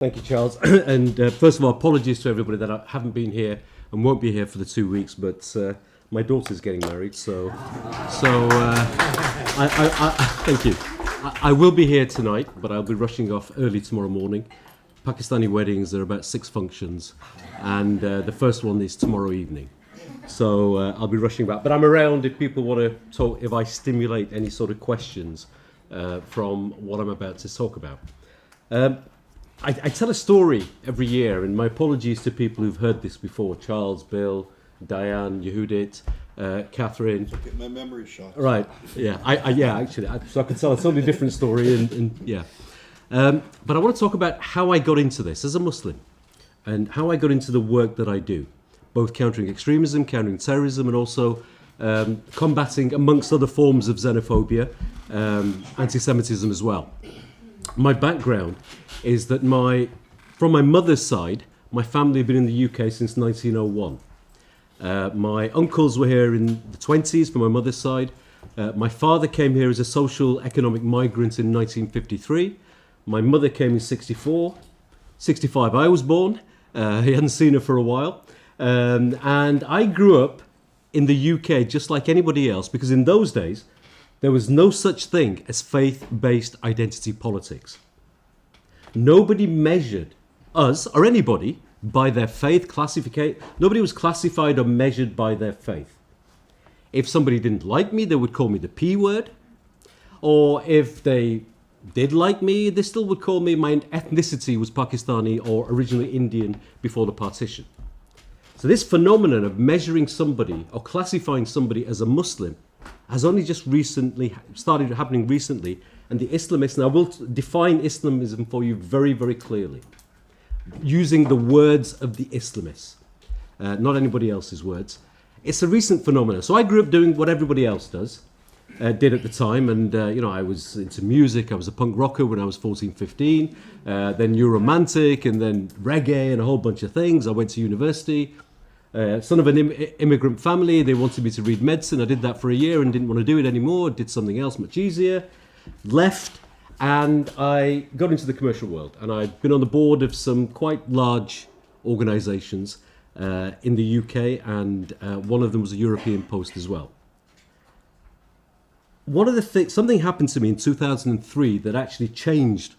Thank you, Charles. And first of all, apologies to everybody that I haven't been here and won't be here for the 2 weeks, but my daughter's getting married, so thank you. I will be here tonight, but I'll be rushing off early tomorrow morning. Pakistani weddings, there are about 6 functions, and the first one is tomorrow evening. So I'll be rushing back. But I'm around if people want to talk, if I stimulate any sort of questions from what I'm about to talk about. I tell a story every year, and my apologies to people who've heard this before: Charles, Bill, Diane, Yehudit, Catherine. Get my memory shot. Right, yeah, so I can tell a totally different story, and yeah. But I want to talk about how I got into this as a Muslim, and how I got into the work that I do, both countering extremism, countering terrorism, and also combating, amongst other forms of xenophobia, anti-Semitism as well. My background is that from my mother's side, my family have been in the UK since 1901. My uncles were here in the 20s from my mother's side. My father came here as a social economic migrant in 1953. My mother came in 64. 65 I was born. He hadn't seen her for a while. And I grew up in the UK just like anybody else, because in those days, there was no such thing as faith-based identity politics. Nobody measured us, or anybody, by their faith. Nobody was classified or measured by their faith. If somebody didn't like me, they would call me the P word. Or if they did like me, they still would call me, my ethnicity was Pakistani or originally Indian before the partition. So this phenomenon of measuring somebody or classifying somebody as a Muslim has only just recently started happening recently, and the Islamists, and I will define Islamism for you very, very clearly, using the words of the Islamists, not anybody else's words. It's a recent phenomenon. So I grew up doing what everybody else did at the time, and I was into music. I was a punk rocker when I was 14, 15, then new romantic, and then reggae, and a whole bunch of things. I went to university. Son of an immigrant family, they wanted me to read medicine. I did that for a year and didn't want to do it anymore. Did something else much easier. Left, and I got into the commercial world. And I've been on the board of some quite large organisations in the UK, and one of them was a European post as well. Something happened to me in 2003 that actually changed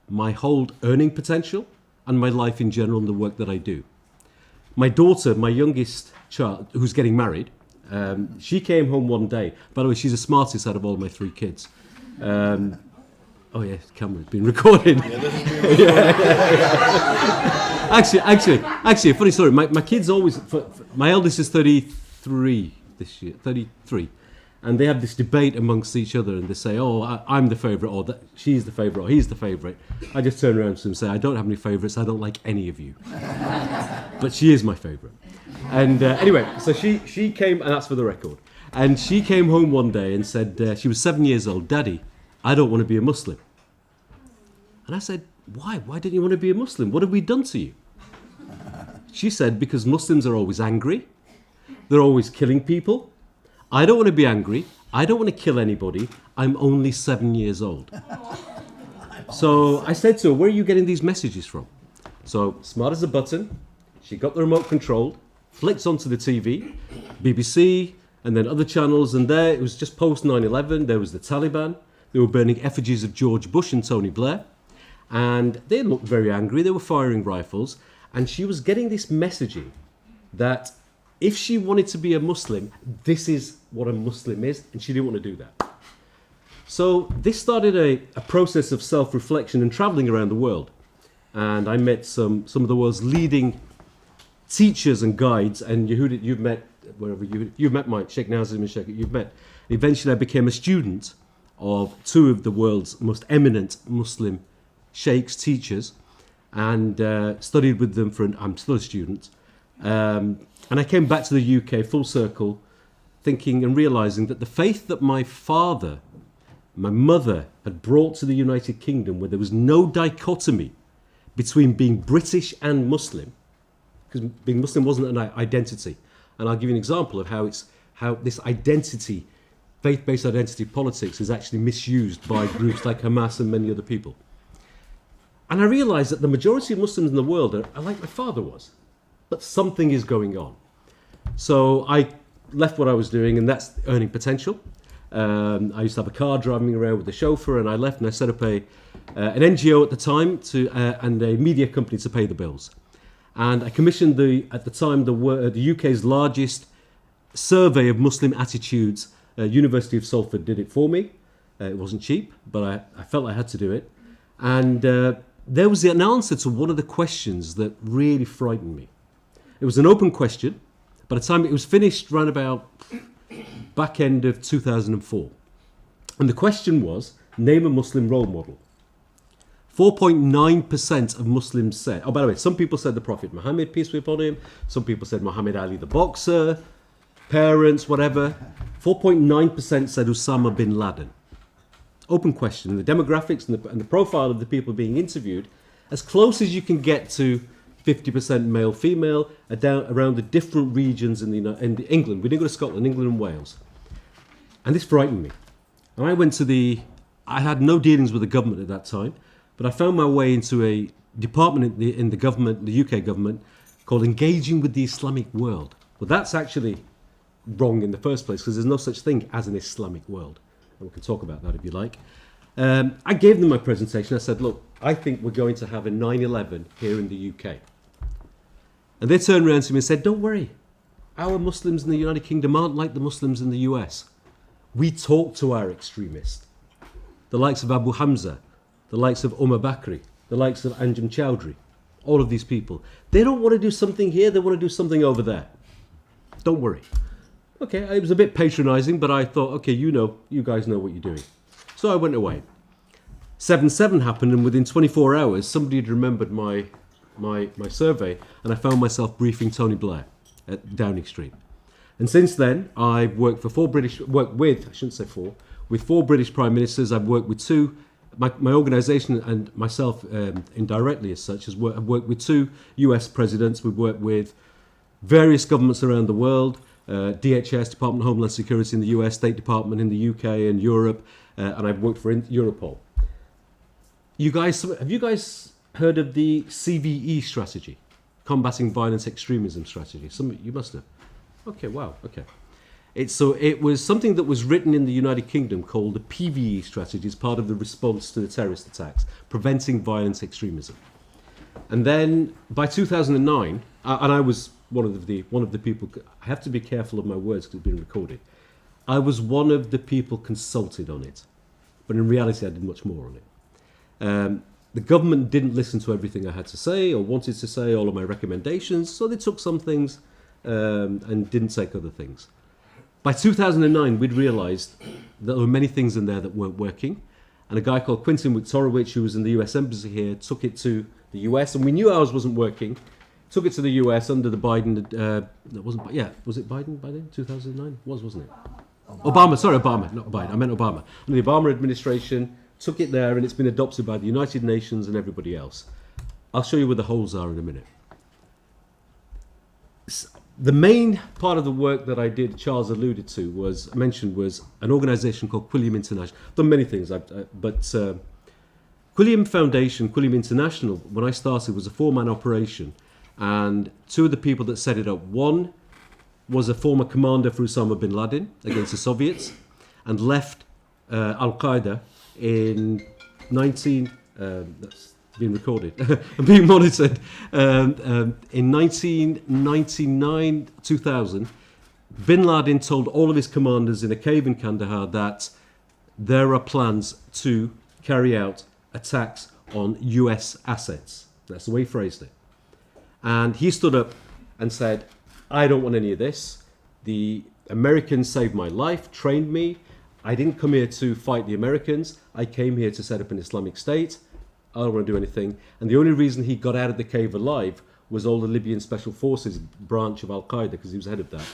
my whole earning potential and my life in general and the work that I do. My daughter, my youngest child, who's getting married, she came home one day. By the way, she's the smartest out of all my 3 kids. Oh yeah, camera's been recorded. Yeah, this is being recorded. Actually, a funny story. My kids always, my eldest is 33 this year, 33. And they have this debate amongst each other, and they say, "Oh, I'm the favourite," or "She's the favourite," or "He's the favourite." I just turn around to them and say, "I don't have any favourites. I don't like any of you." But she is my favourite. And anyway, so she came, and that's for the record. And she came home one day and said, she was 7 years old, "Daddy, I don't want to be a Muslim." And I said, "Why? Why didn't you want to be a Muslim? What have we done to you?" She said, "Because Muslims are always angry. They're always killing people. I don't want to be angry. I don't want to kill anybody. I'm only 7 years old." So I said to her, "Where are you getting these messages from?" So, smart as a button, she got the remote controlled, flicked onto the TV, BBC, and then other channels, and there it was just post 9/11. There was the Taliban. They were burning effigies of George Bush and Tony Blair, and they looked very angry. They were firing rifles, and she was getting this messaging that if she wanted to be a Muslim, this is what a Muslim is, and she didn't want to do that. So this started a process of self-reflection and traveling around the world. And I met some of the world's leading teachers and guides, and Yehudit, you've met Mike, Sheikh Nazim and Sheikh, you've met. Eventually I became a student of 2 of the world's most eminent Muslim sheikhs, teachers, and studied with them I'm still a student. And I came back to the UK full circle, thinking and realising that the faith that my mother had brought to the United Kingdom, where there was no dichotomy between being British and Muslim, because being Muslim wasn't an identity. And I'll give you an example of how this identity, faith-based identity politics, is actually misused by groups like Hamas and many other people. And I realized that the majority of Muslims in the world are like my father was, but something is going on. So I left what I was doing, and that's earning potential. I used to have a car driving around with a chauffeur, and I left and I set up an NGO at the time and a media company to pay the bills. And I commissioned at the time the UK's largest survey of Muslim attitudes. University of Salford did it for me. It wasn't cheap, but I felt I had to do it. And there was an answer to one of the questions that really frightened me. It was an open question. By the time it was finished, around about back end of 2004. And the question was, name a Muslim role model. 4.9% of Muslims said, oh, by the way, some people said the Prophet Muhammad, peace be upon him. Some people said Muhammad Ali the boxer, parents, whatever. 4.9% said Osama bin Laden. Open question. The demographics and the profile of the people being interviewed, as close as you can get to 50% male, female, down around the different regions in England. We didn't go to Scotland, England and Wales. And this frightened me. And I had no dealings with the government at that time, but I found my way into a department in the government, the UK government, called Engaging with the Islamic World. Well, that's actually wrong in the first place, because there's no such thing as an Islamic world. And we can talk about that if you like. I gave them my presentation. I said, look, I think we're going to have a 9/11 here in the UK. And they turned around to me and said, don't worry. Our Muslims in the United Kingdom aren't like the Muslims in the US. We talk to our extremists. The likes of Abu Hamza, the likes of Umar Bakri, the likes of Anjem Chowdhury, all of these people. They don't want to do something here, they want to do something over there. Don't worry. Okay, it was a bit patronizing, but I thought, okay, you guys know what you're doing. So I went away. 7/7 happened, and within 24 hours, somebody had remembered my survey, and I found myself briefing Tony Blair at Downing Street. And since then, I've worked with four British Prime Ministers. I've worked with two, my organisation and myself indirectly as such, I've worked with two US presidents. We've worked with various governments around the world, DHS, Department of Homeland Security in the US, State Department in the UK and Europe, and I've worked for Europol. Have you guys heard of the CVE strategy? Combating Violence Extremism strategy? You must have. Okay, wow, okay. It was something that was written in the United Kingdom called the PVE strategy as part of the response to the terrorist attacks, Preventing Violence Extremism. And then by 2009, and I was one of the people, I have to be careful of my words because it's been recorded. I was one of the people consulted on it, but in reality I did much more on it. The government didn't listen to everything I had to say or wanted to say, all of my recommendations, so they took some things and didn't take other things. By 2009, we'd realised that there were many things in there that weren't working, and a guy called Quentin Wiktorowicz, who was in the US Embassy here, took it to the US, and we knew ours wasn't working, took it to the US under the Biden, was it Biden by then, 2009? Wasn't it? Obama, not Biden, I meant Obama. Under the Obama administration, took it there, and it's been adopted by the United Nations and everybody else. I'll show you where the holes are in a minute. The main part of the work that I did, Charles alluded to, was an organisation called Quilliam International. I've done many things, but Quilliam Foundation, Quilliam International, when I started, was a four-man operation, and two of the people that set it up, one was a former commander for Osama bin Laden against the Soviets, and left Al-Qaeda in that's being recorded and being monitored in 1999, 2000. Bin Laden told all of his commanders in a cave in Kandahar that there are plans to carry out attacks on US assets. That's the way he phrased it. And he stood up and said, I don't want any of this. The Americans saved my life, trained me. I didn't come here to fight the Americans. I came here to set up an Islamic State. I don't want to do anything. And the only reason he got out of the cave alive was all the Libyan Special Forces branch of Al-Qaeda, because he was head of that.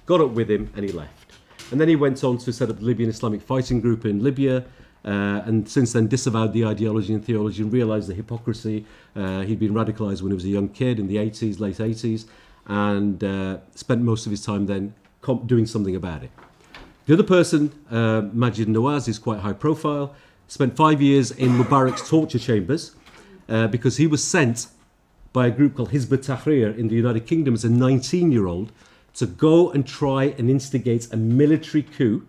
Got up with him and he left. And then he went on to set up the Libyan Islamic Fighting Group in Libya, and since then disavowed the ideology and theology and realised the hypocrisy. He'd been radicalised when he was a young kid in the late 80s, and spent most of his time then doing something about it. The other person, Majid Nawaz, is quite high profile. Spent 5 years in Mubarak's torture chambers, because he was sent by a group called Hizb ut-Tahrir in the United Kingdom as a 19-year-old to go and try and instigate a military coup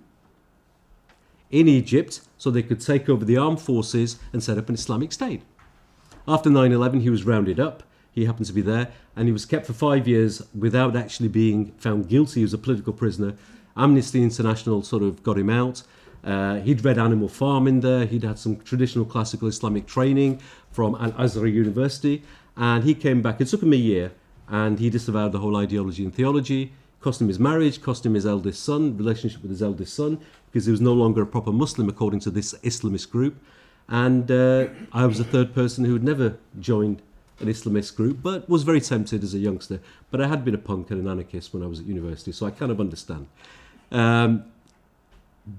in Egypt so they could take over the armed forces and set up an Islamic State. After 9/11, he was rounded up. He happened to be there, and he was kept for 5 years without actually being found guilty. He was a political prisoner. Amnesty International sort of got him out. He'd read Animal Farm in there. He'd had some traditional classical Islamic training from Al-Azhar University, and he came back. It took him a year, and he disavowed the whole ideology and theology. Cost him his marriage, cost him his eldest son, relationship with his eldest son, because he was no longer a proper Muslim according to this Islamist group. And I was the third person who had never joined an Islamist group, but was very tempted as a youngster. But I had been a punk and an anarchist when I was at university, so I kind of understand.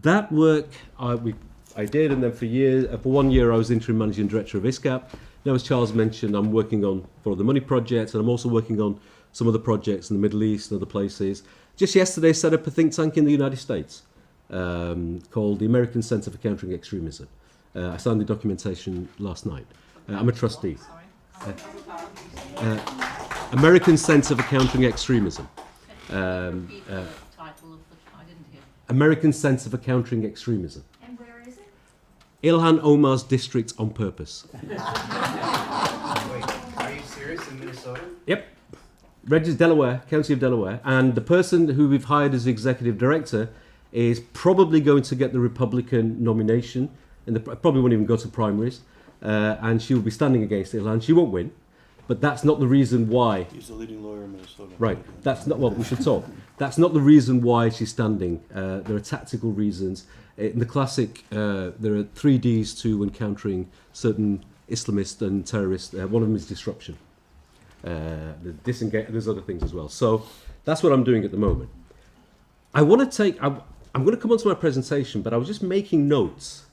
That work I did, and then for 1 year I was interim managing director of ISGAP. Now, as Charles mentioned, I'm working on Follow the Money project, and I'm also working on some other projects in the Middle East and other places. Just yesterday, set up a think tank in the United States called the American Center for Countering Extremism. I signed the documentation last night. I'm a trustee. American Center for Countering Extremism. American Center for Countering Extremism. And where is it? Ilhan Omar's district on purpose. Wait, are you serious? In Minnesota? Yep. Registered Delaware, County of Delaware. And the person who we've hired as executive director is probably going to get the Republican nomination. And probably won't even go to primaries. And she will be standing against Ilhan. She won't win. But that's not the reason why. He's the leading lawyer in Minnesota. Right. That's not what we should talk. That's not the reason why she's standing. There are tactical reasons. In the classic, there are 3 Ds to encountering certain Islamists and terrorists. One of them is disruption. There's other things as well. So that's what I'm doing at the moment. I'm going to come on to my presentation, but I was just making notes,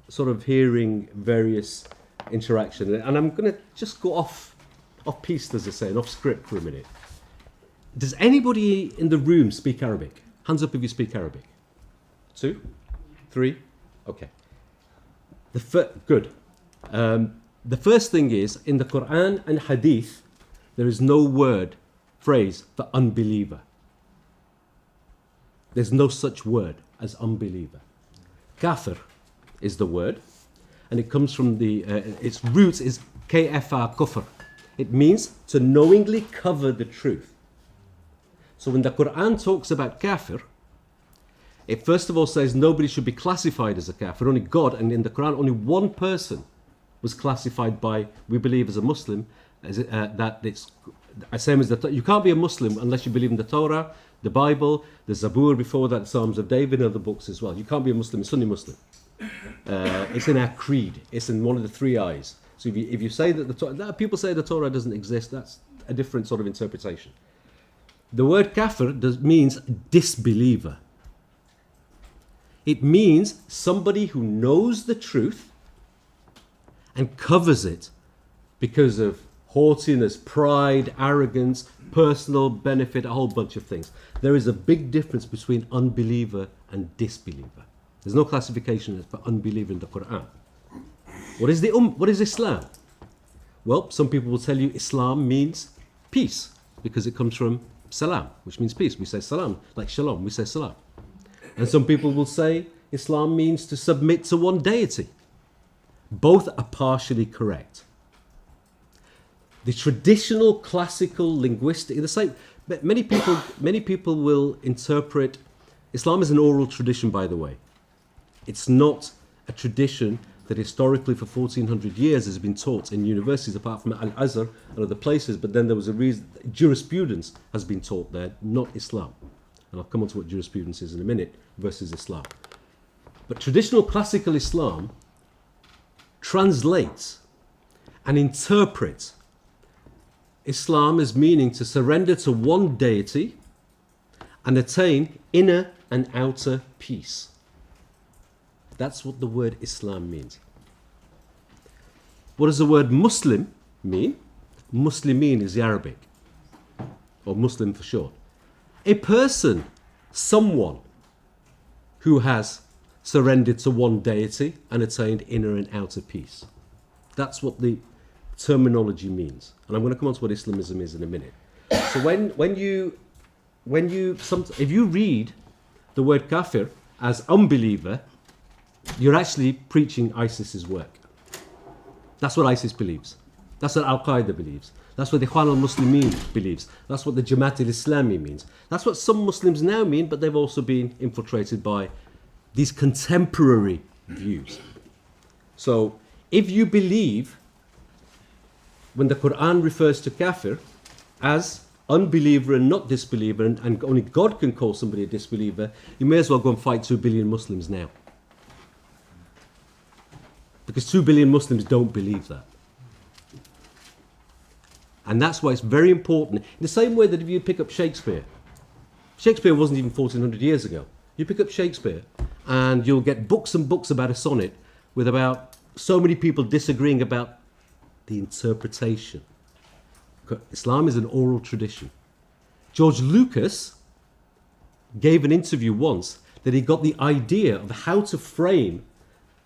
sort of hearing various interaction, and I'm going to just go off piste, as they say, and off script for a minute. Does anybody in the room speak Arabic? Hands up if you speak Arabic. 2? 3? Okay. Good. The first thing is, in the Quran and Hadith, there is no phrase for unbeliever. There's no such word as unbeliever. Kafir is the word, and it comes from its root is kafar, kufr. It means to knowingly cover the truth. So when the Quran talks about kafir, it first of all says nobody should be classified as a kafir, only God, and in the Quran only one person was classified by, we believe as a Muslim, that it's same as you can't be a Muslim unless you believe in the Torah, the Bible, the Zabur before that, Psalms of David, and other books as well. You can't be a Muslim, a Sunni Muslim. It's in our creed. It's in one of the 3 I's. So if you say that people say the Torah doesn't exist, that's a different sort of interpretation. The word kafir means disbeliever. It means somebody who knows the truth and covers it because of haughtiness, pride, arrogance, personal benefit, a whole bunch of things. There is a big difference between unbeliever and disbeliever. There's no classification for unbeliever in the Quran. What is Islam? Well, some people will tell you Islam means peace because it comes from salam, which means peace. We say salam, like shalom, we say salam. And some people will say Islam means to submit to one deity. Both are partially correct. The traditional classical linguistic, the same. Many people will interpret Islam as an oral tradition, by the way. It's not a tradition that historically for 1400 years has been taught in universities, apart from Al-Azhar and other places, but then there was a reason, jurisprudence has been taught there, not Islam. And I'll come on to what jurisprudence is in a minute, versus Islam. But traditional classical Islam translates and interprets Islam as meaning to surrender to one deity and attain inner and outer peace. That's what the word Islam means. What does the word Muslim mean? Muslimin is the Arabic, or Muslim for short. A person, someone who has surrendered to one deity and attained inner and outer peace. That's what the terminology means. And I'm going to come on to what Islamism is in a minute. So if you read the word kafir as unbeliever, you're actually preaching ISIS's work. That's what ISIS believes. That's what Al-Qaeda believes. That's what the Ikhwan al-Muslimin believes. That's what the Jamaat al-Islami means. That's what some Muslims now mean, but they've also been infiltrated by these contemporary views. So if you believe, when the Quran refers to kafir as unbeliever and not disbeliever, and only God can call somebody a disbeliever, you may as well go and fight 2 billion Muslims now. Because 2 billion Muslims don't believe that. And that's why it's very important. In the same way that if you pick up Shakespeare wasn't even 1400 years ago. You pick up Shakespeare and you'll get books and books about a sonnet with about so many people disagreeing about the interpretation. Islam is an oral tradition. George Lucas gave an interview once that he got the idea of how to frame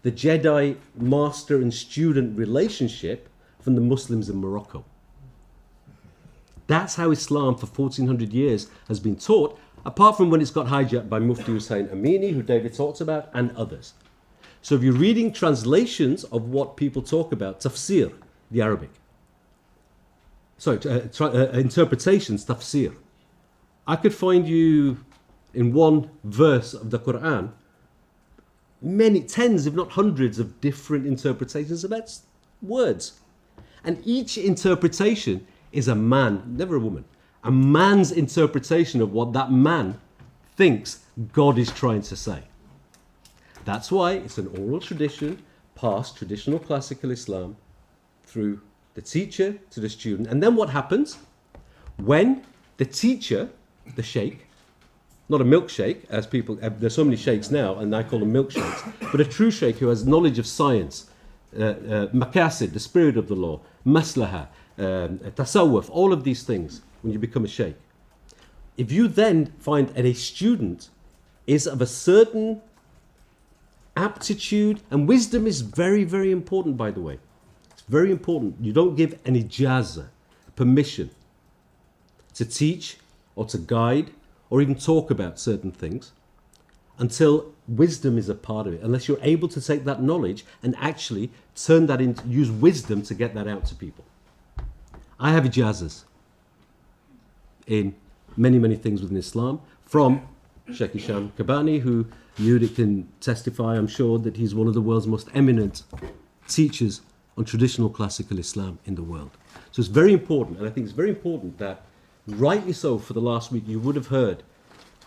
the Jedi master and student relationship from the Muslims in Morocco. That's how Islam for 1400 years has been taught, apart from when it's got hijacked by Mufti Hussein Amini, who David talks about, and others. So if you're reading translations of what people talk about, tafsir, the Arabic. Sorry, interpretations, tafsir. I could find you in one verse of the Quran many tens, if not hundreds, of different interpretations about words. And each interpretation is a man, never a woman, a man's interpretation of what that man thinks God is trying to say. That's why it's an oral tradition, past traditional classical Islam, through the teacher to the student. And then what happens? When the teacher, the sheikh, not a milkshake, as people, there's so many sheikhs now, and I call them milkshakes, but a true sheikh who has knowledge of science, maqasid, the spirit of the law, maslaha, tasawwuf, all of these things, when you become a sheikh. If you then find that a student is of a certain aptitude, and wisdom is very, very important, by the way. It's very important. You don't give an ijazah, permission to teach or to guide or even talk about certain things until wisdom is a part of it, unless you're able to take that knowledge and actually turn that into, use wisdom to get that out to people. I have ijazahs in many, many things within Islam from Sheikh Hisham Kabani, who Yudik can testify, I'm sure, that he's one of the world's most eminent teachers on traditional classical Islam in the world. So it's very important, and I think it's very important that, rightly so, for the last week, you would have heard,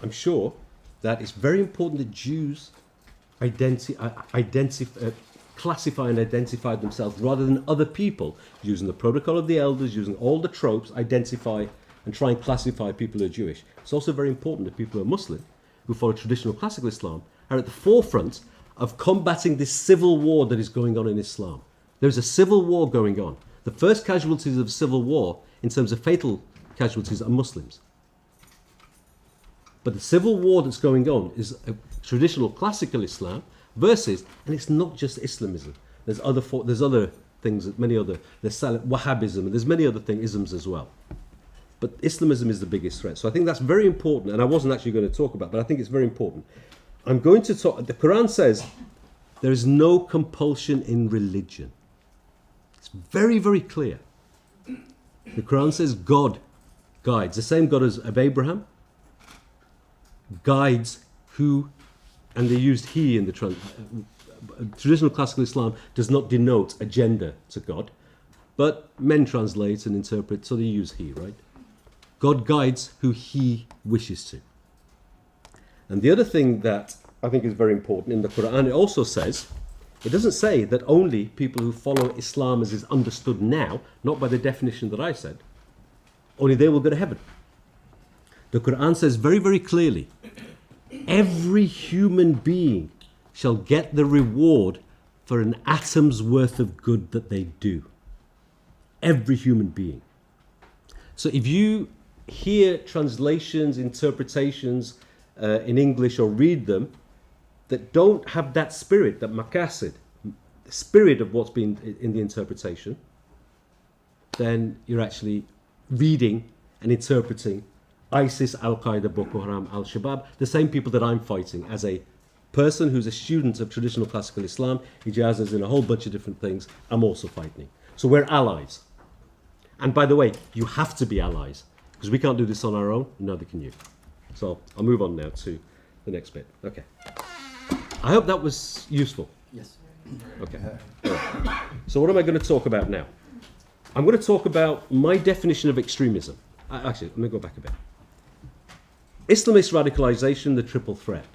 I'm sure, that it's very important that Jews classify and identify themselves rather than other people, using the protocol of the elders, using all the tropes, identify and try and classify people who are Jewish. It's also very important that people who are Muslim, who follow traditional classical Islam, are at the forefront of combating this civil war that is going on in Islam. There's a civil war going on. The first casualties of civil war, in terms of fatal casualties, are Muslims. But the civil war that's going on is a traditional classical Islam versus, and it's not just Islamism. There's other things, there's Wahhabism, and there's many other isms as well. But Islamism is the biggest threat. So I think that's very important, and I wasn't actually going to talk about, but I think it's very important. I'm going to talk, the Quran says there is no compulsion in religion. It's very, very clear. The Quran says God guides, the same God as of Abraham, guides who, and they used he in the traditional classical Islam does not denote a gender to God, but men translate and interpret, so they use he, right? God guides who he wishes to. And the other thing that I think is very important in the Quran, it also says, it doesn't say that only people who follow Islam as is understood now, not by the definition that I said, only they will go to heaven. The Quran says very, very clearly, every human being shall get the reward for an atom's worth of good that they do. Every human being. So if you hear translations, interpretations in English or read them that don't have that spirit, that maqasid, the spirit of what's been in the interpretation, then you're actually reading and interpreting ISIS, Al-Qaeda, Boko Haram, Al-Shabaab, the same people that I'm fighting as a person who's a student of traditional classical Islam, ijazas in a whole bunch of different things, I'm also fighting. So we're allies. And by the way, you have to be allies, because we can't do this on our own, neither can you. So I'll move on now to the next bit. Okay. I hope that was useful. Yes. Okay. Right. So what am I going to talk about now? I'm going to talk about my definition of extremism. Actually, let me go back a bit. Islamist radicalization, the triple threat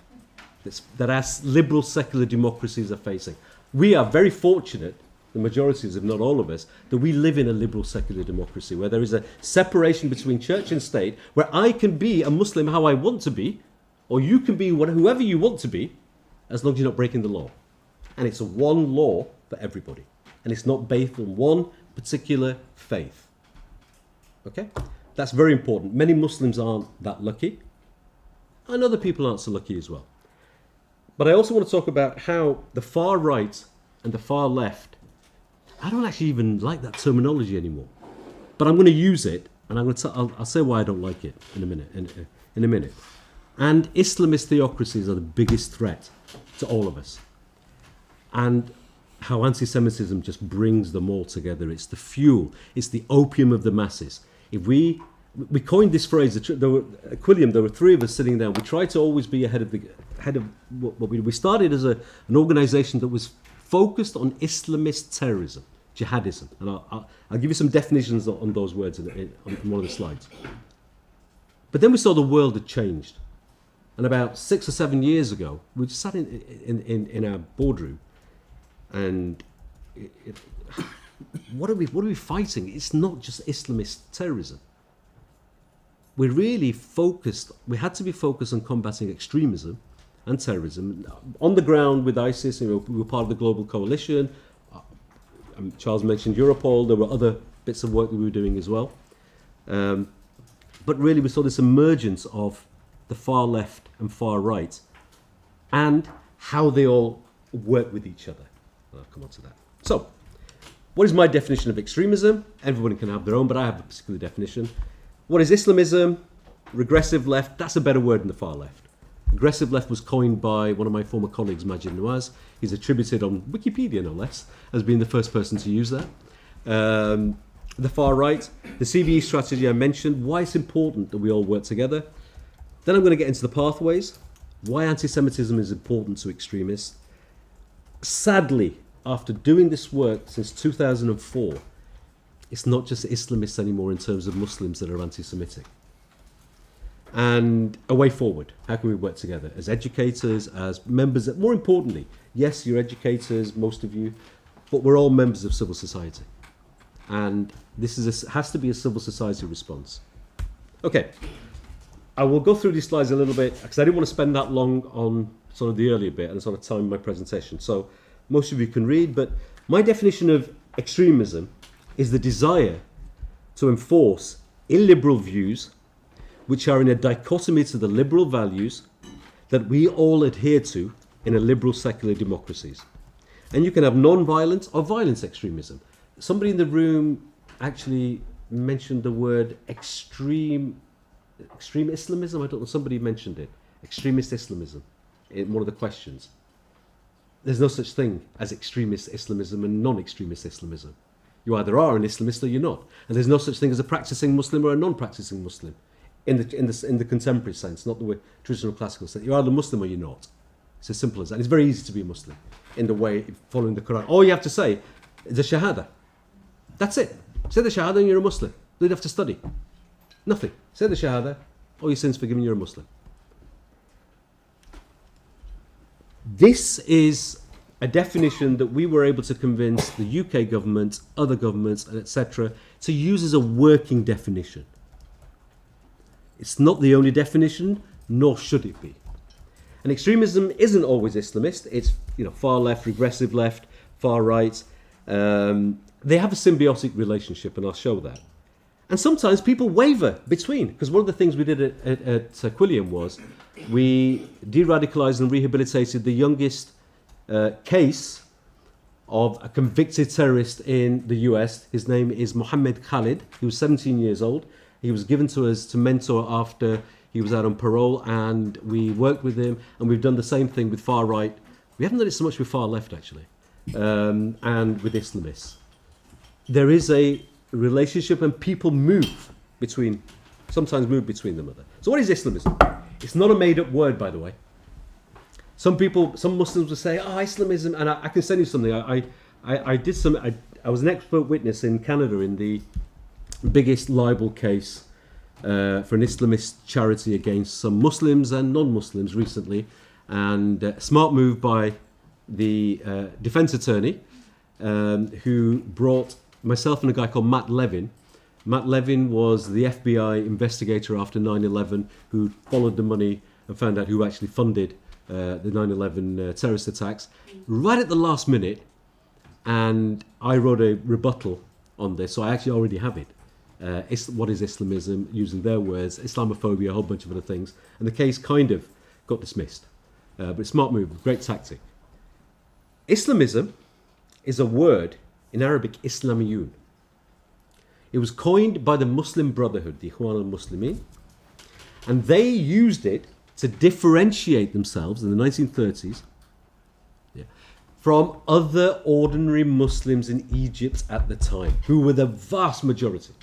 that our liberal secular democracies are facing. We are very fortunate, the majorities, if not all of us, that we live in a liberal secular democracy where there is a separation between church and state, where I can be a Muslim how I want to be, or you can be whoever you want to be, as long as you're not breaking the law. And it's a one law for everybody. And it's not based on one particular faith. Okay? That's very important. Many Muslims aren't that lucky, and other people aren't so lucky as well. But I also want to talk about how the far right and the far left, I don't actually even like that terminology anymore. But I'm going to use it, and I'll say why I don't like it in a minute. In a minute. And Islamist theocracies are the biggest threat to all of us. And how anti-Semitism just brings them all together. It's the fuel. It's the opium of the masses. If we coined this phrase, Quilliam, there were three of us sitting down. We tried to always be ahead of what we started as an organization that was focused on Islamist terrorism, jihadism. And I'll give you some definitions on those words on one of the slides. But then we saw the world had changed. And about 6 or 7 years ago, we just sat in our boardroom, and what are we fighting? It's not just Islamist terrorism. We're really focused. We had to be focused on combating extremism and terrorism on the ground with ISIS. We were part of the global coalition. Charles mentioned Europol. There were other bits of work that we were doing as well. But really, we saw this emergence of the far left and far right, and how they all work with each other. I'll come on to that. So, what is my definition of extremism? Everybody can have their own, but I have a particular definition. What is Islamism? Regressive left. That's a better word than the far left. Regressive left was coined by one of my former colleagues, Majid Nawaz. He's attributed on Wikipedia, no less, as being the first person to use that. The far right, the CVE strategy I mentioned, why it's important that we all work together. Then I'm going to get into the pathways, why anti-Semitism is important to extremists. Sadly, after doing this work since 2004, it's not just Islamists anymore in terms of Muslims that are anti-Semitic. And a way forward, how can we work together as educators, as members, more importantly, yes, you're educators, most of you, but we're all members of civil society. And this has to be a civil society response. Okay. I will go through these slides a little bit, because I didn't want to spend that long on sort of the earlier bit and sort of time my presentation. So most of you can read, but my definition of extremism is the desire to enforce illiberal views which are in a dichotomy to the liberal values that we all adhere to in a liberal secular democracies. And you can have non-violent or violent extremism. Somebody in the room actually mentioned the word extreme Islamism. I don't know, somebody mentioned it. Extremist Islamism in one of the questions. There's no such thing as extremist Islamism and non-extremist Islamism. You either are an Islamist or you're not. And there's no such thing as a practicing Muslim or a non-practicing Muslim in the contemporary sense, not the traditional classical sense. You're either Muslim or you're not. It's as simple as that. It's very easy to be a Muslim in the way following the Quran. All you have to say is the Shahada. That's it. Say the Shahada and you're a Muslim. You don't have to study. Nothing. Say the Shahada, all your sins forgiven, you're a Muslim. This is a definition that we were able to convince the UK government, other governments, and etc. to use as a working definition. It's not the only definition, nor should it be. And extremism isn't always Islamist. It's far left, regressive left, far right. They have a symbiotic relationship, and I'll show that. And sometimes people waver between, because one of the things we did at Quilliam was we de-radicalized and rehabilitated the youngest case of a convicted terrorist in the US. His name is Mohammed Khalid. He was 17 years old. He was given to us to mentor after he was out on parole, and we worked with him, and we've done the same thing with far right. We haven't done it so much with far left, actually, and with Islamists. There is a relationship, and people sometimes move between them. So what is Islamism? It's not a made-up word, by the way. Some Muslims will say, "Oh, Islamism," and I can send you something. I was an expert witness in Canada in the biggest libel case for an Islamist charity against some Muslims and non-Muslims recently, and smart move by the defense attorney who brought myself and a guy called Matt Levin. Matt Levin was the FBI investigator after 9/11 who followed the money and found out who actually funded the 9/11 terrorist attacks right at the last minute, and I wrote a rebuttal on this, so I actually already have it. What is Islamism, using their words, Islamophobia, a whole bunch of other things, and the case kind of got dismissed. But it's smart move, great tactic. Islamism is a word in Arabic, Islamiyun. It was coined by the Muslim Brotherhood, the Ikhwan al-Muslimin, and they used it to differentiate themselves in the 1930s from other ordinary Muslims in Egypt at the time, who were the vast majority.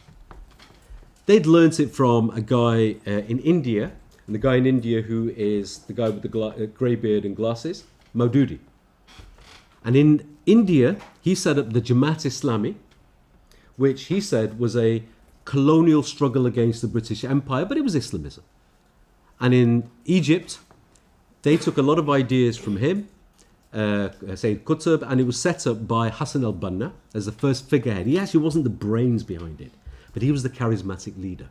They'd learnt it from a guy in India, and the guy in India who is the guy with the grey beard and glasses, Maududi. And in India, he set up the Jamaat Islami, which he said was a colonial struggle against the British Empire, but it was Islamism. And in Egypt, they took a lot of ideas from him, Sayyid Qutb, and it was set up by Hassan al-Banna as the first figurehead. He actually wasn't the brains behind it, but he was the charismatic leader.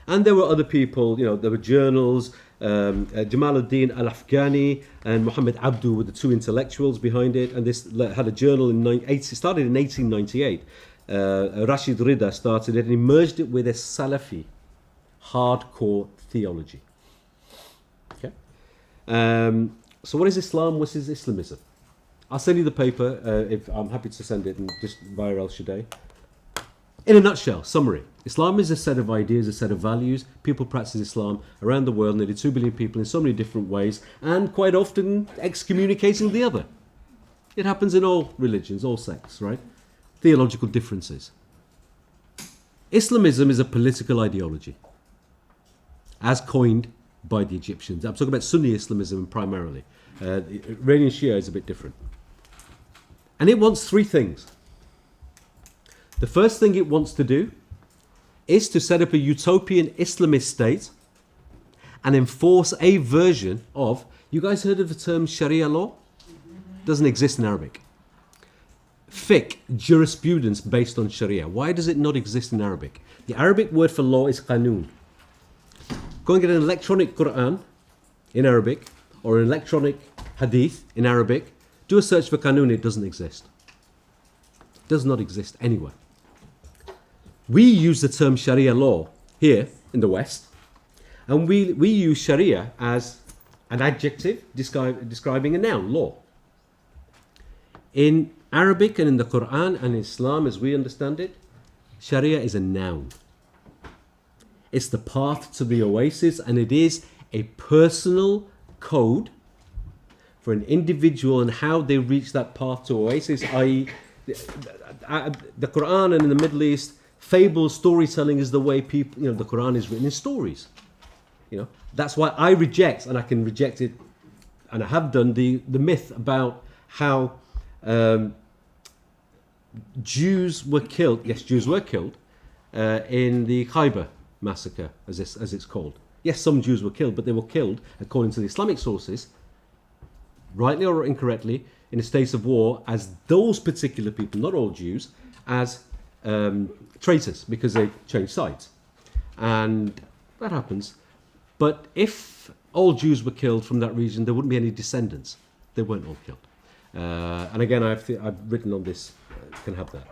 And there were other people, there were journals, Jamal ad-Din al-Afghani and Muhammad Abdu were the two intellectuals behind it, and this had a journal it started in 1898. Rashid Rida started it, and he merged it with a Salafi hardcore theology. Okay. So what is Islam? What is Islamism? I'll send you the paper, if I'm happy to send it, and just via El Shaddai. In a nutshell, summary. Islam is a set of ideas, a set of values. People practice Islam around the world, nearly 2 billion people in so many different ways, and quite often excommunicating the other. It happens in all religions, all sects, right? Theological differences. Islamism is a political ideology, as coined by the Egyptians. I'm talking about Sunni Islamism primarily. Iranian Shia is a bit different. And it wants 3 things. The first thing it wants to do is to set up a utopian Islamist state and enforce a version of, you guys heard of the term Sharia law? Doesn't exist in Arabic. Fiqh, jurisprudence based on Sharia. Why does it not exist in Arabic? The Arabic word for law is qanun. Go and get an electronic Quran in Arabic or an electronic hadith in Arabic. Do a search for qanun, it doesn't exist. It does not exist anywhere. We use the term Sharia law here in the West, and we use Sharia as an adjective describing a noun, law. In Arabic and in the Quran and Islam as we understand it, Sharia is a noun. It's the path to the oasis, and it is a personal code for an individual and how they reach that path to oasis, i.e. the Quran and in the Middle East, fable storytelling is the way people, the Quran is written in stories. That's why I reject, and I can reject it, and I have done, the myth about how Jews were killed. Yes, Jews were killed in the Khyber massacre, as it's called. Yes, some Jews were killed, but they were killed, according to the Islamic sources, rightly or incorrectly, in a state of war, as those particular people, not all Jews, as traitors, because they changed sides. And that happens. But if all Jews were killed from that region, there wouldn't be any descendants. They weren't all killed. And again, I've written on this, can have that.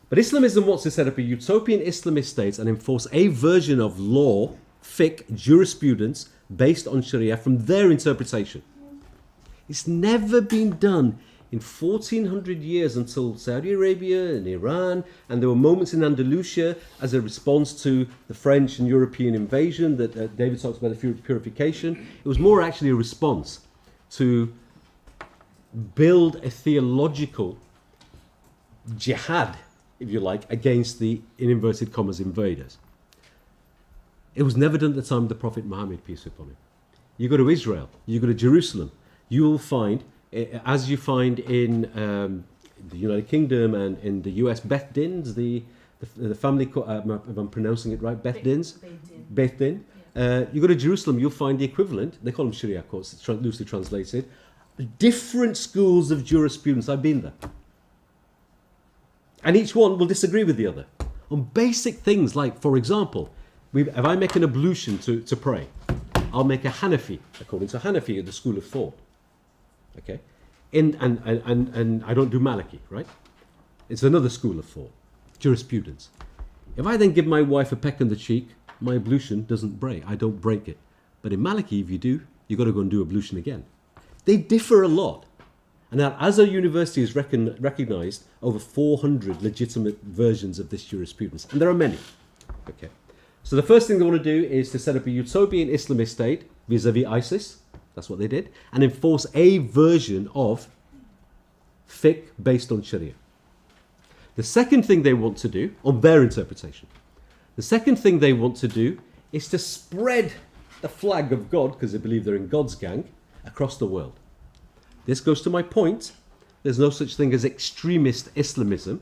But Islamism wants to set up a utopian Islamist state and enforce a version of law, fiqh, jurisprudence, based on Sharia from their interpretation. It's never been done in 1400 years until Saudi Arabia and Iran, and there were moments in Andalusia as a response to the French and European invasion that David talks about, the purification. It was more actually a response to build a theological jihad, if you like, against the, in inverted commas, invaders. It was never done at the time of the Prophet Muhammad, peace be upon him. You go to Israel, you go to Jerusalem, you will find, as you find in the United Kingdom and in the US, Beth Din's, the family, if I'm pronouncing it right, Beth Din's, Beth Din. You go to Jerusalem, you'll find the equivalent. They call them Sharia courts, it's loosely translated. Different schools of jurisprudence. I've been there. And each one will disagree with the other on basic things like, for example, if I make an ablution to pray, I'll make a Hanafi, according to Hanafi, the school of thought. Okay? And I don't do Maliki, right? It's another school of thought, jurisprudence. If I then give my wife a peck on the cheek, my ablution doesn't break. I don't break it. But in Maliki, if you do, you've got to go and do ablution again. They differ a lot. And now, as our university has recognized over 400 legitimate versions of this jurisprudence, and there are many. Okay. So the first thing they want to do is to set up a utopian Islamist state vis-a-vis ISIS. That's what they did. And enforce a version of fiqh based on Sharia. The second thing they want to do, on their interpretation, the second thing they want to do is to spread the flag of God, because they believe they're in God's gang, across the world. This goes to my point. There's no such thing as extremist Islamism.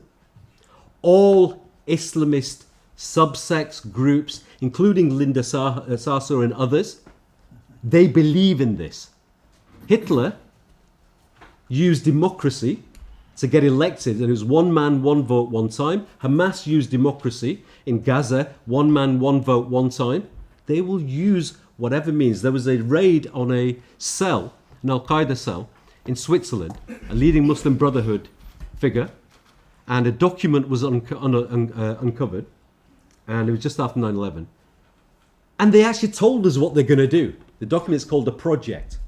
All Islamist subsects, groups, including Linda Sarsour and others, they believe in this. Hitler used democracy to get elected, and it was one man, one vote, one time. Hamas used democracy in Gaza, one man, one vote, one time. They will use whatever means. There was a raid on a cell, an Al-Qaeda cell, in Switzerland, a leading Muslim Brotherhood figure, and a document was uncovered, and it was just after 9/11. And they actually told us what they're going to do. The document is called a project.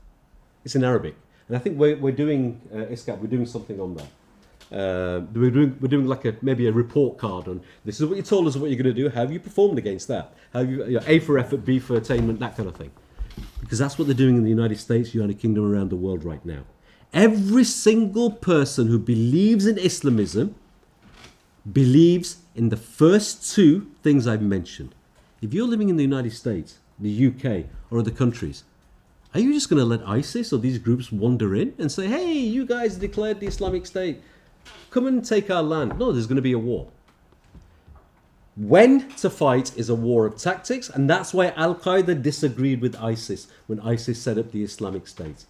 It's in Arabic. And I think we're doing, ISGAP, we're doing something on that. We're doing like maybe a report card on, this is what you told us what you're going to do, how have you performed against that? How have you, A for effort, B for attainment, that kind of thing. Because that's what they're doing in the United States, United Kingdom, around the world right now. Every single person who believes in Islamism believes in the first two things I've mentioned. If you're living in the United States, the UK, or other countries, are you just going to let ISIS or these groups wander in and say, hey, you guys declared the Islamic State, come and take our land? No, there's going to be a war. When to fight is a war of tactics, and that's why Al-Qaeda disagreed with ISIS when ISIS set up the Islamic State.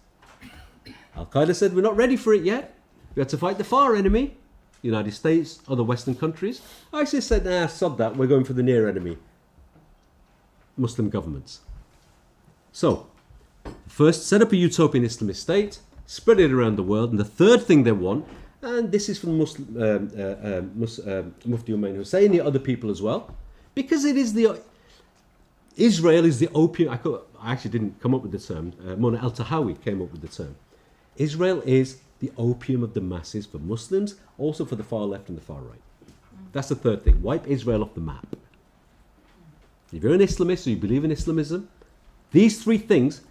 Al-Qaeda said, we're not ready for it yet. We had to fight the far enemy, United States, other Western countries. ISIS said, nah, sod that, we're going for the near enemy, Muslim governments. So, first, set up a utopian Islamist state, spread it around the world, and the third thing they want, and this is from Mufti Umayn Hussein, the other people as well, because it is Israel is the opium. I actually didn't come up with the term. Mona Al-Tahawi came up with the term. Israel is the opium of the masses for Muslims, also for the far left and the far right. That's the third thing. Wipe Israel off the map. If you're an Islamist or you believe in Islamism, these three things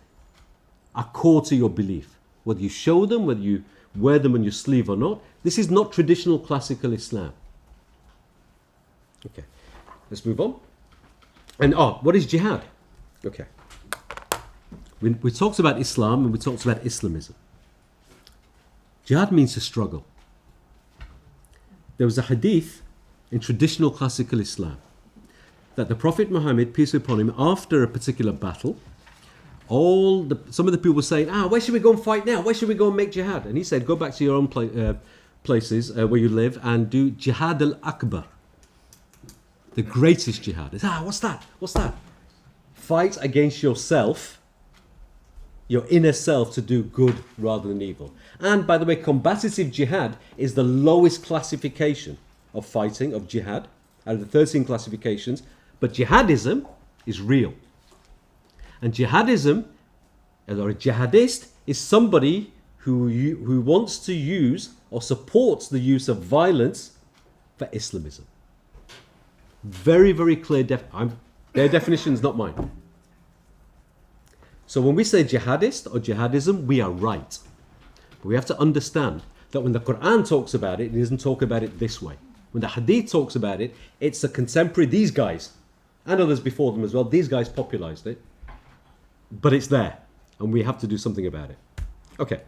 are core to your belief. Whether you show them, whether you wear them on your sleeve or not, this is not traditional classical Islam. Okay, let's move on. And what is jihad? Okay. We talked about Islam and we talked about Islamism. Jihad means to struggle. There was a hadith in traditional classical Islam that the Prophet Muhammad, peace be upon him, after a particular battle, some of the people were saying, where should we go and fight now? Where should we go and make jihad? And he said, go back to your own places where you live and do jihad al-akbar. The greatest jihad. What's that? What's that? Fight against yourself, your inner self, to do good rather than evil. And by the way, combative jihad is the lowest classification of fighting, of jihad, out of the 13 classifications. But jihadism is real. And jihadism, or a jihadist, is somebody who wants to use or supports the use of violence for Islamism. Very, very clear. Their definition is not mine. So when we say jihadist or jihadism, we are right. But we have to understand that when the Quran talks about it, it doesn't talk about it this way. When the Hadith talks about it, it's a contemporary, these guys, and others before them as well, these guys popularized it. But it's there, and we have to do something about it. Okay,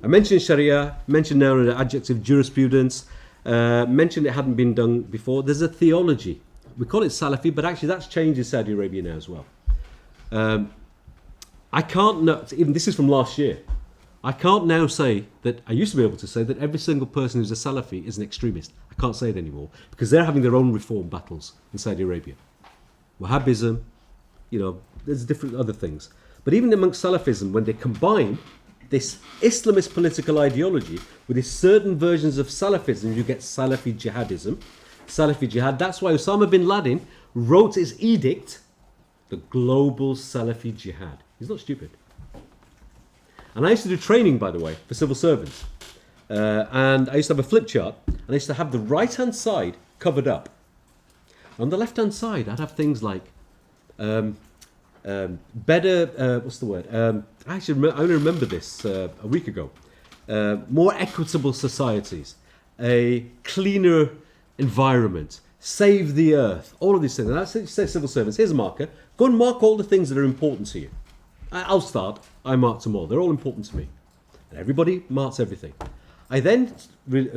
I mentioned Sharia, mentioned now the adjective jurisprudence, mentioned it hadn't been done before. There's a theology. We call it Salafi, but actually that's changed in Saudi Arabia now as well. I can't know, even this is from last year, I can't now say that, I used to be able to say that every single person who's a Salafi is an extremist. I can't say it anymore because they're having their own reform battles in Saudi Arabia. Wahhabism, there's different other things. But even amongst Salafism, when they combine this Islamist political ideology with these certain versions of Salafism, you get Salafi jihadism, Salafi jihad. That's why Osama bin Laden wrote his edict, the global Salafi jihad. He's not stupid. And I used to do training, by the way, for civil servants. And I used to have a flip chart, and I used to have the right-hand side covered up. On the left-hand side, I'd have things like better, what's the word? I only remember this a week ago. More equitable societies, a cleaner environment, save the earth, all of these things. And that's it, you say civil servants. Here's a marker. Go and mark all the things that are important to you. I'll start. I marked them all. They're all important to me. And everybody marks everything. I then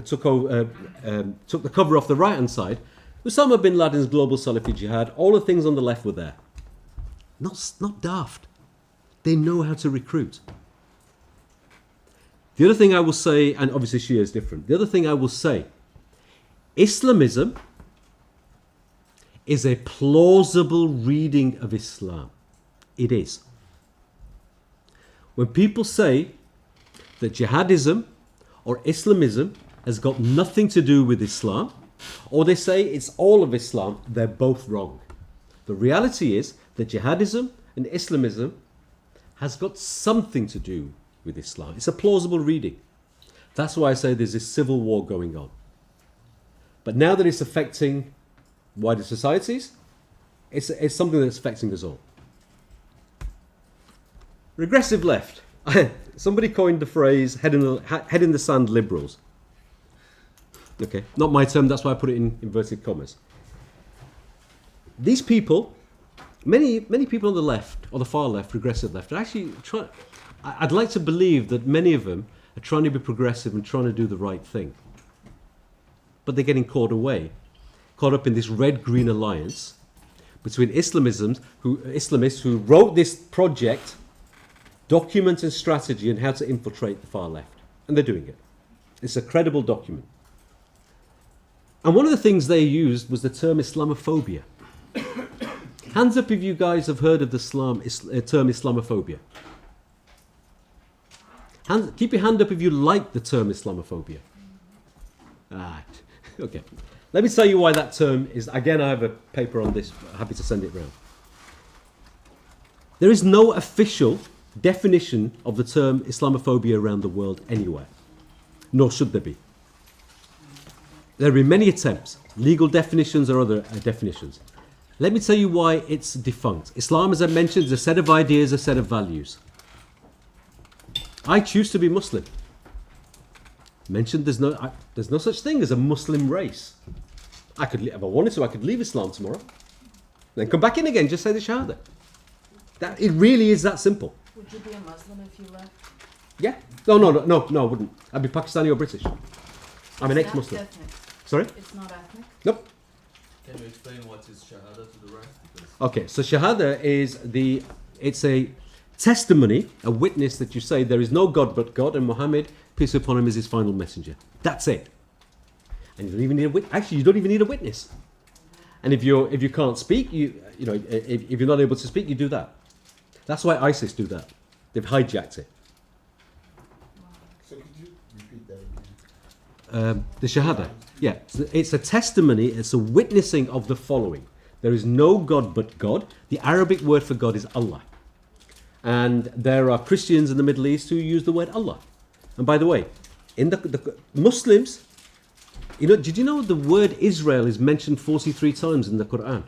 took the cover off the right-hand side. Osama bin Laden's global Salafi jihad. All the things on the left were there. Not daft. They know how to recruit. The other thing I will say, and obviously Shia is different. The other thing I will say, Islamism is a plausible reading of Islam. It is. When people say that jihadism or Islamism has got nothing to do with Islam, or they say it's all of Islam, they're both wrong. The reality is that jihadism and Islamism has got something to do with Islam. It's a plausible reading. That's why I say there's this civil war going on. But now that it's affecting wider societies, it's something that's affecting us all. Regressive left. Somebody coined the phrase head in the sand liberals. Okay, not my term, that's why I put it in inverted commas. These people, many people on the left, or the far left, regressive left, are actually I'd like to believe that many of them are trying to be progressive and trying to do the right thing. But they're getting caught up in this red-green alliance between Islamists who wrote this project, document and strategy on how to infiltrate the far left. And they're doing it. It's a credible document. And one of the things they used was the term Islamophobia. Hands up if you guys have heard of the term Islamophobia. Keep your hand up if you like the term Islamophobia. Okay. Let me tell you why that term is. Again, I have a paper on this. Happy to send it round. There is no official definition of the term Islamophobia around the world anywhere. Nor should there be. There have been many attempts, legal definitions or other definitions. Let me tell you why it's defunct. Islam, as I mentioned, is a set of ideas, a set of values. I choose to be Muslim. Mentioned there's no such thing as a Muslim race. If I wanted to, I could leave Islam tomorrow. Then come back in again, just say the Shahada. It really is that simple. Would you be a Muslim if you left? Yeah. No, I wouldn't. I'd be Pakistani or British. I'm an ex-Muslim. It's not ethnic. Sorry? It's not ethnic? Nope. Can you explain what is Shahada to the rest? Okay, so Shahada it's a testimony, a witness that you say there is no God but God, and Muhammad, peace be upon him, is his final messenger. That's it. And you don't even need a witness. Actually, you don't even need a witness. And if you can't speak, if you're not able to speak, you do that. That's why ISIS do that. They've hijacked it. So could you repeat that again? The Shahada. Yeah, it's a testimony, it's a witnessing of the following. There is no God but God. The Arabic word for God is Allah. And there are Christians in the Middle East who use the word Allah. And by the way, in the Muslims, did you know the word Israel is mentioned 43 times in the Quran?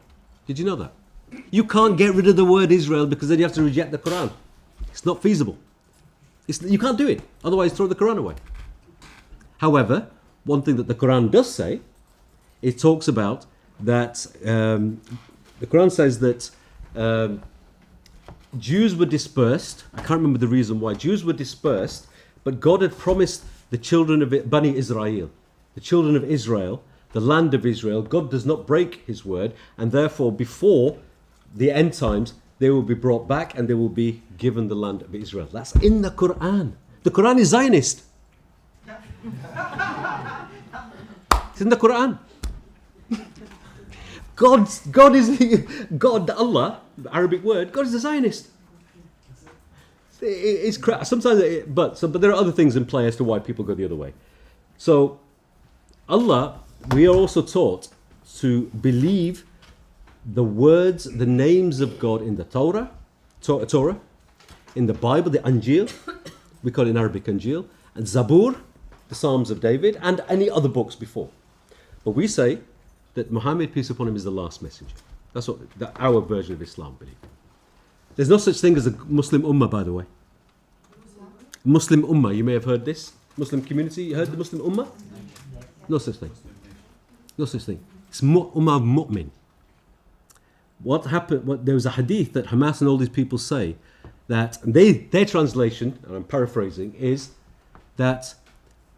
Did you know that? You can't get rid of the word Israel because then you have to reject the Quran. It's not feasible. You can't do it. Otherwise, throw the Quran away. However, one thing that the Quran does say, it talks about that the Quran says that Jews were dispersed. I can't remember the reason why. Jews were dispersed, but God had promised the children of Bani Israel, the children of Israel, the land of Israel. God does not break his word, and therefore before the end times, they will be brought back and they will be given the land of Israel. That's in the Quran. The Quran is Zionist. It's in the Quran. God is Allah, the Arabic word. God is a Zionist. It's sometimes, but there are other things in play as to why people go the other way. So, Allah, we are also taught to believe the words, the names of God in the Torah, in the Bible, the Anjil, we call it in Arabic Anjil, and Zabur, the Psalms of David, and any other books before. But we say that Muhammad, peace upon him, is the last messenger. That's what our version of Islam believes. There's no such thing as a Muslim Ummah, by the way. Muslim Ummah, you may have heard this. Muslim community, you heard the Muslim Ummah? No such thing. No such thing. It's Ummah of Mu'min. What happened, there was a hadith that Hamas and all these people say that, their translation, and I'm paraphrasing, is that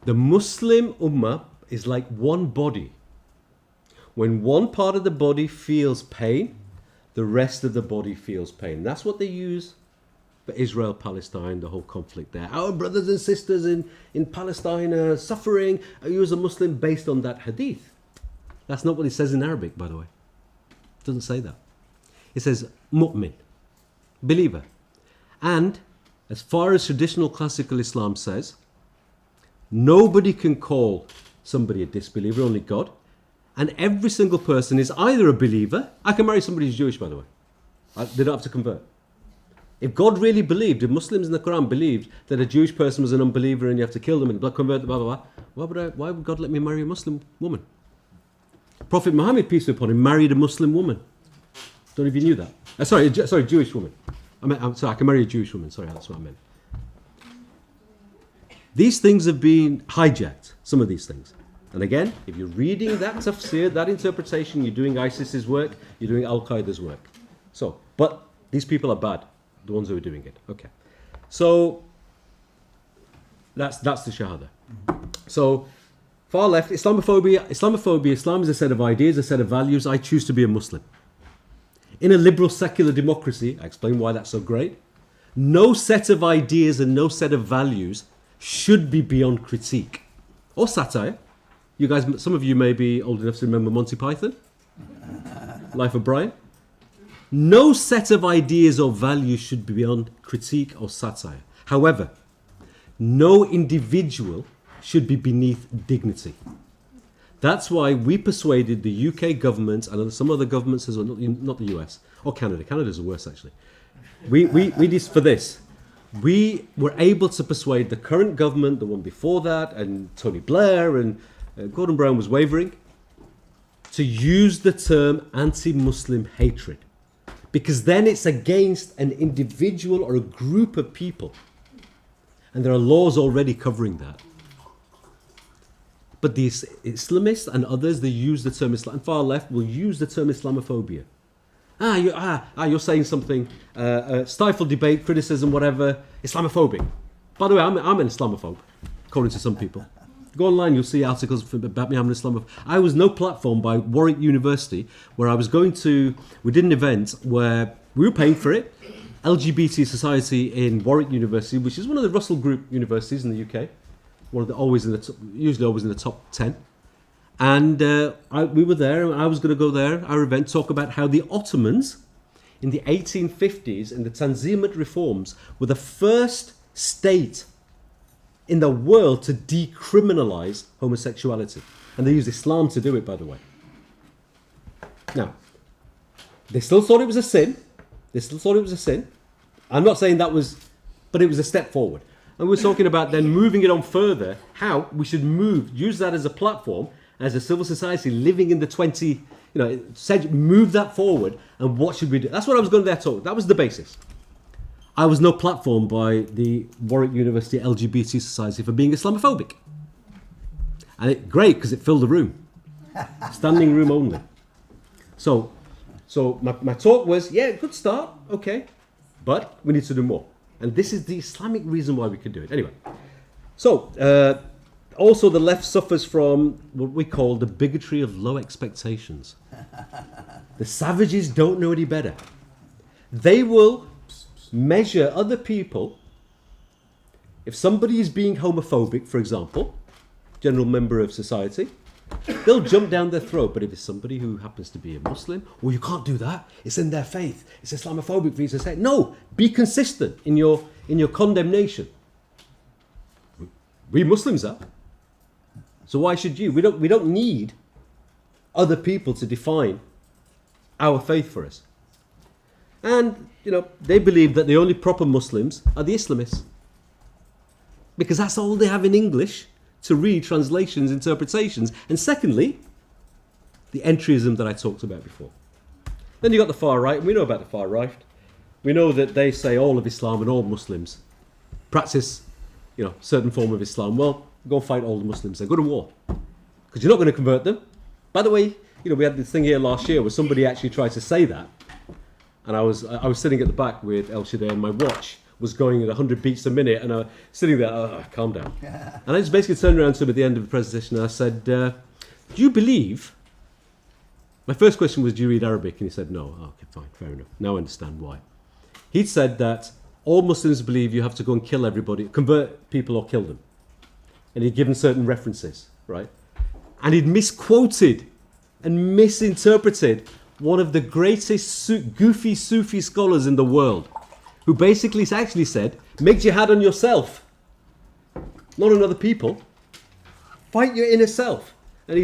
the Muslim Ummah is like one body. When one part of the body feels pain, the rest of the body feels pain. That's what they use for Israel, Palestine, the whole conflict there. Our brothers and sisters in Palestine are suffering. You as a Muslim based on that hadith. That's not what it says in Arabic, by the way. It doesn't say that. It says mu'min, believer. And as far as traditional classical Islam says, nobody can call somebody a disbeliever, only God. And every single person is either a believer. I can marry somebody who's Jewish, by the way. They don't have to convert. If God really believed, if Muslims in the Quran believed that a Jewish person was an unbeliever and you have to kill them and convert them, blah, blah, blah, why would God let me marry a Muslim woman? Prophet Muhammad, peace be upon him, married a Muslim woman. Don't know if you knew that. Sorry, Jewish woman. I'm sorry, I can marry a Jewish woman. Sorry, that's what I meant. These things have been hijacked, some of these things. And again, if you're reading that tafsir, that interpretation, you're doing ISIS's work, you're doing Al-Qaeda's work. So, but these people are bad, the ones who are doing it. Okay. So, that's the Shahada. So, far left, Islamophobia, Islam is a set of ideas, a set of values. I choose to be a Muslim. In a liberal secular democracy, I explain why that's so great, no set of ideas and no set of values should be beyond critique or satire. You guys, some of you may be old enough to remember Monty Python, Life of Brian. No set of ideas or values should be beyond critique or satire. However, no individual should be beneath dignity. That's why we persuaded the UK government and some other governments as well, not the US or Canada. Canada's the worst, actually. We for this. We were able to persuade the current government, the one before that, and Tony Blair and Gordon Brown was wavering, to use the term anti-Muslim hatred. Because then it's against an individual or a group of people. And there are laws already covering that. But these Islamists and others, they use the term Islam. Far left will use the term Islamophobia. You're saying something, stifle debate, criticism, whatever, Islamophobic. By the way, I'm an Islamophobe, according to some people. Go online, you'll see articles about me, I'm an Islamophobe. I was no platform by Warwick University, where I was we did an event where we were paying for it, LGBT Society in Warwick University, which is one of the Russell Group universities in the UK, usually always in the top 10. And we were there, and I was going to go there, our event, talk about how the Ottomans in the 1850s in the Tanzimat reforms were the first state in the world to decriminalize homosexuality. And they used Islam to do it, by the way. Now, they still thought it was a sin. I'm not saying that was, but it was a step forward. And we're talking about then moving it on further, how we should use that as a platform, as a civil society living in the move that forward, and what should we do? That's what I was going to talk. That was the basis. I was no platform by the Warwick University LGBT Society for being Islamophobic. And great, because it filled the room. Standing room only. So my talk was, yeah, good start, okay, but we need to do more. And this is the Islamic reason why we could do it. Anyway, so also the left suffers from what we call the bigotry of low expectations. The savages don't know any better. They will measure other people. If somebody is being homophobic, for example, general member of society, they'll jump down their throat. But if it's somebody who happens to be a Muslim, well, you can't do that. It's in their faith. It's Islamophobic for you to say. No, be consistent in your condemnation. We Muslims are. So why should you? We don't need other people to define our faith for us. And they believe that the only proper Muslims are the Islamists, because that's all they have in English to read translations, interpretations, and secondly, the entryism that I talked about before. Then you got the far right, and we know about the far right. We know that they say all of Islam and all Muslims practice, certain form of Islam. Well, go fight all the Muslims. Then go to war, because you're not going to convert them. By the way, we had this thing here last year where somebody actually tried to say that, and I was sitting at the back with El Shaddai, and my watch was going at 100 beats a minute, and I was sitting there, calm down. And I just basically turned around to him at the end of the presentation, and I said, do you believe... My first question was, do you read Arabic? And he said, no. Okay, fine, fair enough. Now I understand why. He'd said that all Muslims believe you have to go and kill everybody, convert people or kill them. And he'd given certain references, right? And he'd misquoted and misinterpreted one of the greatest goofy Sufi scholars in the world, who basically actually said, make jihad on yourself, not on other people. Fight your inner self. And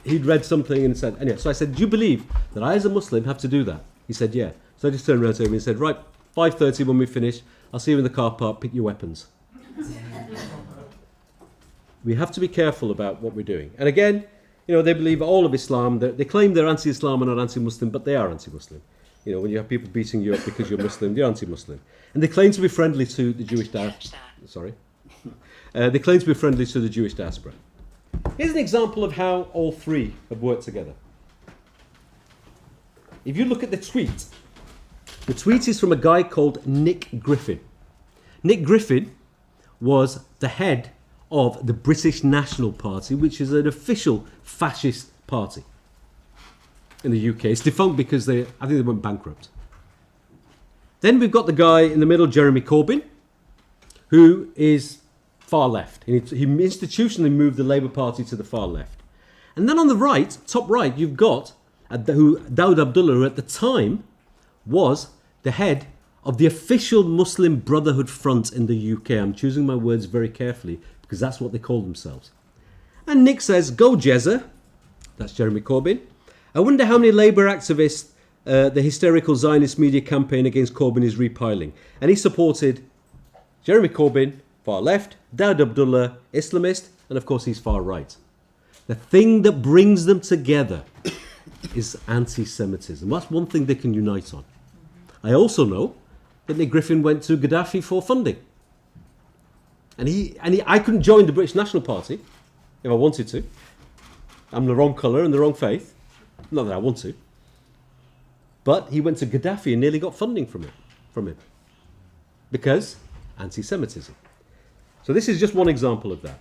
he'd read something and said, anyway, so I said, do you believe that I as a Muslim have to do that? He said, yeah. So I just turned around to him and said, right, 5:30 when we finish, I'll see you in the car park, pick your weapons. We have to be careful about what we're doing. And again, they believe all of Islam, they claim they're anti-Islam and not anti-Muslim, but they are anti-Muslim. When you have people beating you up because you're Muslim, you're anti-Muslim. And they claim to be friendly to the Jewish diaspora. They claim to be friendly to the Jewish diaspora. Here's an example of how all three have worked together. If you look at the tweet is from a guy called Nick Griffin. Nick Griffin was the head of the British National Party, which is an official fascist party in the UK. It's defunct because I think they went bankrupt. Then we've got the guy in the middle, Jeremy Corbyn, who is far left. He institutionally moved the Labour Party to the far left. And then on the right, top right, you've got Dawood Abdullah, who at the time was the head of the official Muslim Brotherhood Front in the UK. I'm choosing my words very carefully because that's what they call themselves. And Nick says, go Jezza. That's Jeremy Corbyn. I wonder how many Labour activists the hysterical Zionist media campaign against Corbyn is repiling. And he supported Jeremy Corbyn, far left, Dawood Abdullah, Islamist, and of course he's far right. The thing that brings them together is anti-Semitism. That's one thing they can unite on. I also know that Nick Griffin went to Gaddafi for funding. And I couldn't join the British National Party if I wanted to. I'm the wrong colour and the wrong faith. Not that I want to. But he went to Gaddafi and nearly got funding from him. Because anti-Semitism. So this is just one example of that.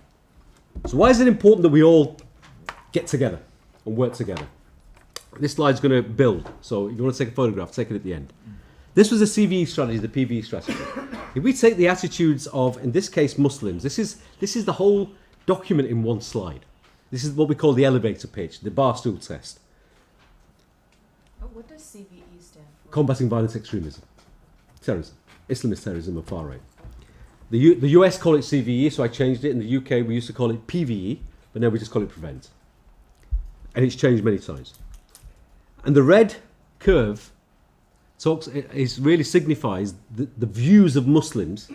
So why is it important that we all get together and work together? This slide's going to build. So if you want to take a photograph, take it at the end. This was a CVE strategy, the PVE strategy. If we take the attitudes of, in this case, Muslims, this is the whole document in one slide. This is what we call the elevator pitch, the bar stool test. What does CVE stand for? Combating violent extremism, terrorism, Islamist terrorism and far right. The US call it CVE, so I changed it. In the UK, we used to call it PVE, but now we just call it prevent. And it's changed many times. And the red curve really signifies the views of Muslims.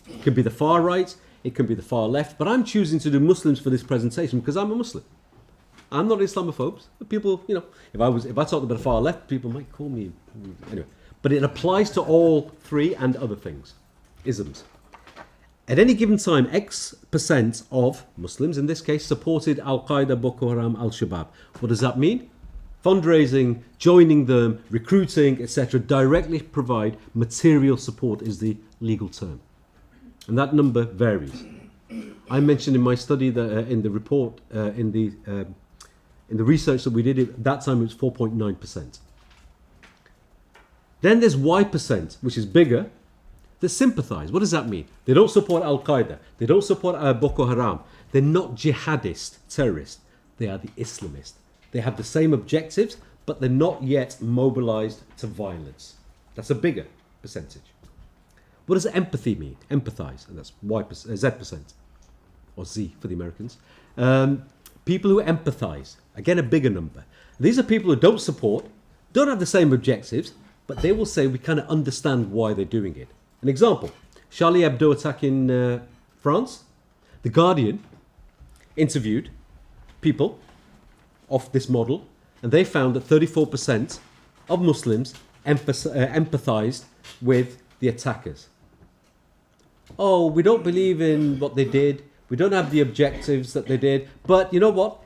It can be the far right, it can be the far left, but I'm choosing to do Muslims for this presentation because I'm a Muslim. I'm not Islamophobe. People, if I talked about the far left, people might call me anyway. But it applies to all three and other things, isms. At any given time, X% of Muslims, in this case, supported Al-Qaeda, Boko Haram, Al-Shabaab. What does that mean? Fundraising, joining them, recruiting, etc. directly provide material support is the legal term. And that number varies. I mentioned in my study that in the report, in the research that we did, at that time it was 4.9%. Then there's Y%, which is bigger, that sympathize. What does that mean? They don't support Al-Qaeda. They don't support Boko Haram. They're not jihadist terrorists. They are the Islamists. They have the same objectives, but they're not yet mobilized to violence. That's a bigger percentage. What does empathy mean? Empathize, and that's Z%, or Z for the Americans. People who empathize, again a bigger number. These are people who don't support, don't have the same objectives, but they will say we kind of understand why they're doing it. An example, Charlie Hebdo attack in France. The Guardian interviewed people of this model, and they found that 34% of Muslims empathized with the attackers. Oh, we don't believe in what they did. We don't have the objectives that they did. But you know what?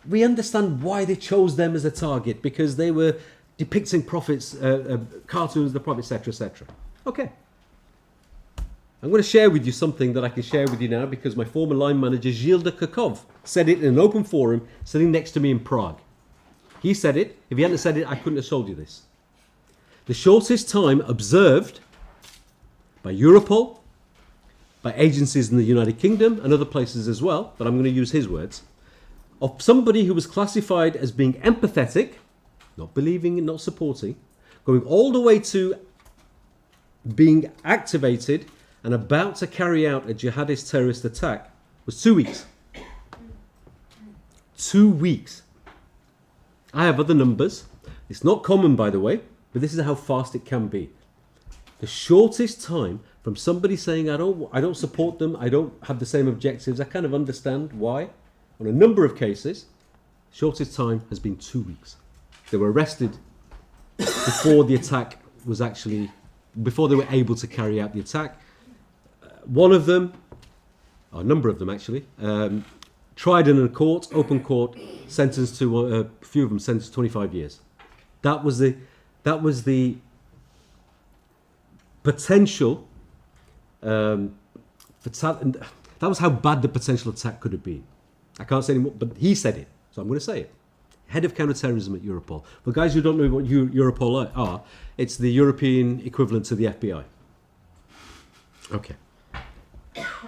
We understand why they chose them as a target, because they were depicting prophets, cartoons of the prophet, etc., etc. Okay. I'm going to share with you something that I can share with you now because my former line manager, Gilda Kakov, said it in an open forum sitting next to me in Prague. He said it. If he hadn't said it, I couldn't have told you this. The shortest time observed by Europol, by agencies in the United Kingdom and other places as well, but I'm going to use his words, of somebody who was classified as being empathetic, not believing and not supporting, going all the way to being activated and about to carry out a jihadist terrorist attack was 2 weeks. 2 weeks. I have other numbers. It's not common, by the way, but this is how fast it can be. The shortest time from somebody saying, I don't support them, I don't have the same objectives, I kind of understand why. On a number of cases, shortest time has been 2 weeks. They were arrested before the attack was actually, before they were able to carry out the attack. One of them, a number of them actually, tried in a court, open court, sentenced to a few of them sentenced to 25 years. That was the potential. That was how bad the potential attack could have been. I can't say anymore, but he said it, so I'm going to say it. Head of counterterrorism at Europol. For guys who don't know what Europol are, it's the European equivalent to the FBI. Okay.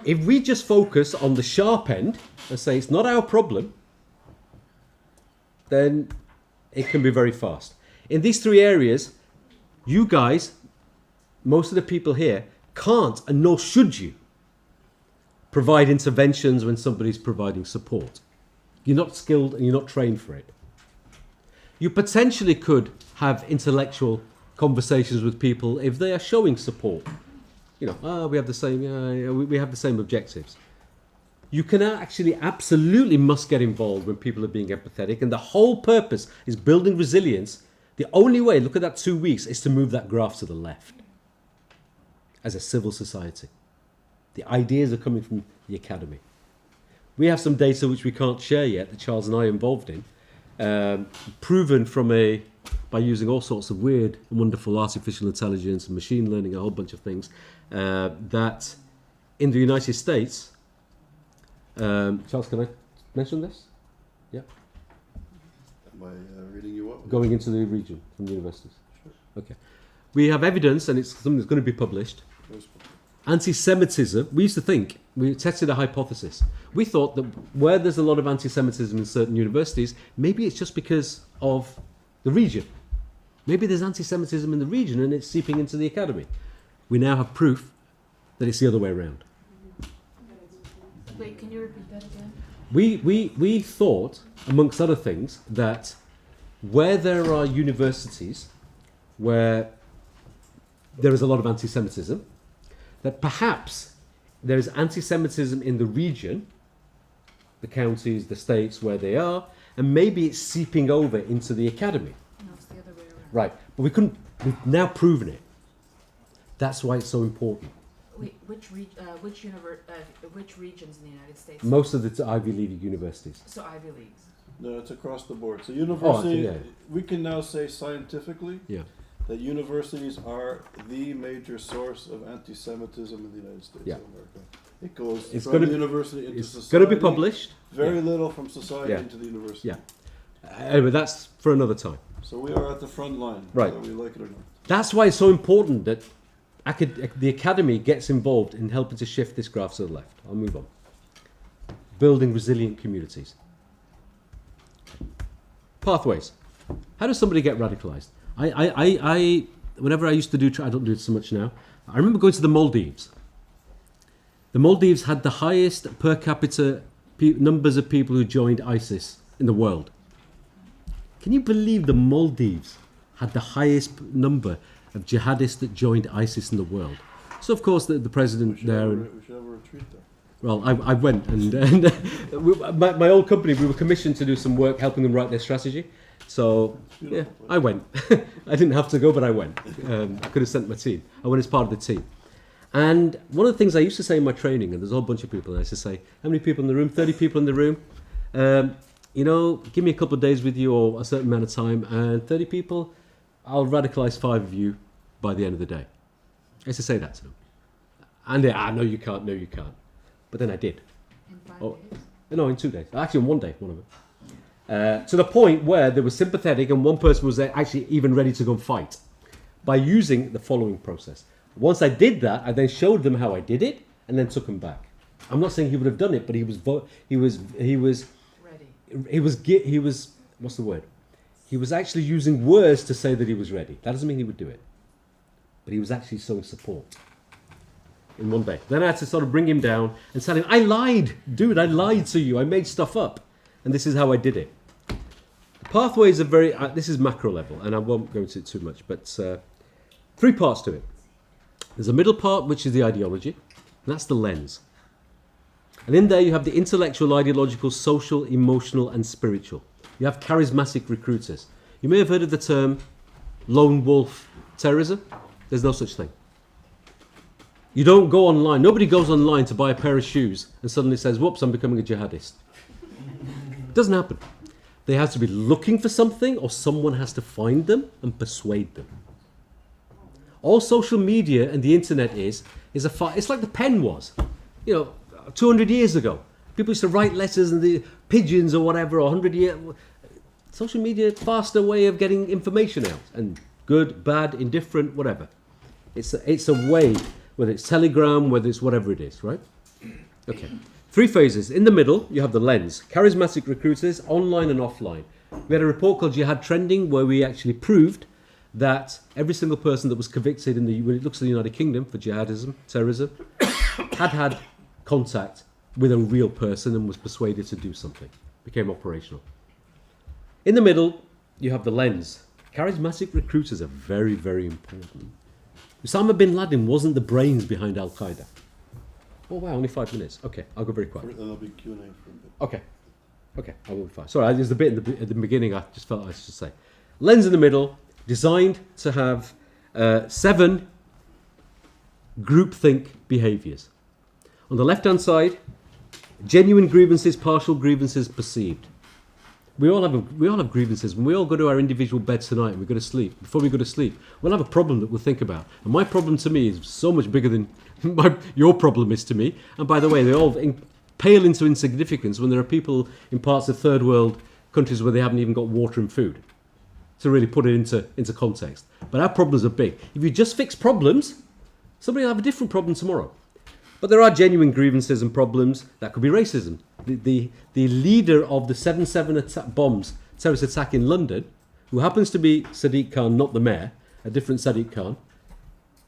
If we just focus on the sharp end and say it's not our problem, then it can be very fast. In these three areas, you guys, most of the people here, can't and nor should you provide interventions when somebody's providing support. You're not skilled and you're not trained for it. You potentially could have intellectual conversations with people if they are showing support. We have the same. We have the same objectives. You can actually absolutely must get involved when people are being empathetic, and the whole purpose is building resilience. The only way, look at that 2 weeks, is to move that graph to the left. As a civil society, the ideas are coming from the academy. We have some data which we can't share yet that Charles and I are involved in, proven by using all sorts of weird and wonderful artificial intelligence and machine learning, a whole bunch of things, that in the United States, Charles, can I mention this? Yeah. Am I reading you up? Going into the region from the universities. Sure. Okay. We have evidence, and it's something that's going to be published. Anti-Semitism, we used to think, we tested a hypothesis. We thought that where there's a lot of anti-Semitism in certain universities, maybe it's just because of the region. Maybe there's anti-Semitism in the region and it's seeping into the academy. We now have proof that it's the other way around. Wait, can you repeat that again? We thought, amongst other things, that where there are universities where there is a lot of anti-Semitism, that perhaps there is anti-Semitism in the region, the counties, the states where they are, and maybe it's seeping over into the academy. No, it's the other way around. Right, but we've now proven it. That's why it's so important. Wait, which regions in the United States? Most of the Ivy League universities. So Ivy Leagues. No, it's across the board. So university, yeah. we can now say scientifically Yeah. that universities are the major source of anti-Semitism in the United States Yeah. of America. It goes It's from gonna the be- university into It's society. going to be published. Very Yeah. little from society Yeah. into the university. Yeah. Anyway, that's for another time. So we are at the front line, Right. whether we like it or not. That's why it's so important that the academy gets involved in helping to shift this graph to the left. I'll move on. Building resilient communities. Pathways. How does somebody get radicalized? Whenever I used to do, I don't do it so much now. I remember going to the Maldives. The Maldives had the highest per capita numbers of people who joined ISIS in the world. Can you believe the Maldives had the highest number of jihadists that joined ISIS in the world? So of course the president there. We should have a retreat there. Well, I went and my old company, we were commissioned to do some work helping them write their strategy. So yeah, I went. I didn't have to go, but I went. I could have sent my team. I went as part of the team. And one of the things I used to say in my training, and there's a whole bunch of people, and I used to say, how many people in the room? 30 people in the room. Give me a couple of days with you or a certain amount of time, and 30 people, I'll radicalize 5 of you by the end of the day. I used to say that to them. And they, no, you can't, no, you can't. But then I did. In 5 Oh. days? No, in 2 days. Actually, in 1 day, one of them. To the point where they were sympathetic and one person was actually even ready to go and fight by using the following process. Once I did that, I then showed them how I did it and then took him back. I'm not saying he would have done it, but he was Ready. what's the word? He was actually using words to say that he was ready. That doesn't mean he would do it. But he was actually showing support in 1 day. Then I had to sort of bring him down and tell him, I lied, dude, I lied to you. I made stuff up. And this is how I did it. The pathways are very, this is macro level, and I won't go into it too much, but 3 parts to it. There's a middle part, which is the ideology, and that's the lens. And in there you have the intellectual, ideological, social, emotional, and spiritual. You have charismatic recruiters. You may have heard of the term lone wolf terrorism. There's no such thing. You don't go online. Nobody goes online to buy a pair of shoes and suddenly says, whoops, I'm becoming a jihadist. Doesn't happen. They have to be looking for something, or someone has to find them and persuade them. All social media and the internet is it's like the pen was, 200 years ago. People used to write letters and the pigeons or whatever, or 100 years. Social media, faster way of getting information out, and good, bad, indifferent, whatever. It's a way, whether it's Telegram, whether it's whatever it is, right? Okay. 3 phases. In the middle, you have the lens. Charismatic recruiters, online and offline. We had a report called Jihad Trending where we actually proved that every single person that was convicted when it looks at the United Kingdom for jihadism, terrorism, had contact with a real person and was persuaded to do something. Became operational. In the middle, you have the lens. Charismatic recruiters are very, very important. Osama bin Laden wasn't the brains behind Al-Qaeda. Oh wow, only 5 minutes. Okay, I'll go very quiet. Then there'll be Q&A for a bit. Okay, I will be fine. Sorry, there's a bit at the beginning I just felt I should say. Lens in the middle, designed to have 7 groupthink behaviours. On the left-hand side, genuine grievances, partial grievances, perceived. We all have grievances. When we all go to our individual beds tonight and we go to sleep, before we go to sleep, we'll have a problem that we'll think about. And my problem to me is so much bigger than your problem is to me. And by the way, they all pale into insignificance when there are people in parts of third world countries where they haven't even got water and food. To really put it into context. But our problems are big. If you just fix problems, somebody will have a different problem tomorrow. But there are genuine grievances and problems. That could be racism. The leader of the 7/7 bombs terrorist attack in London, who happens to be Sadiq Khan, not the mayor, a different Sadiq Khan,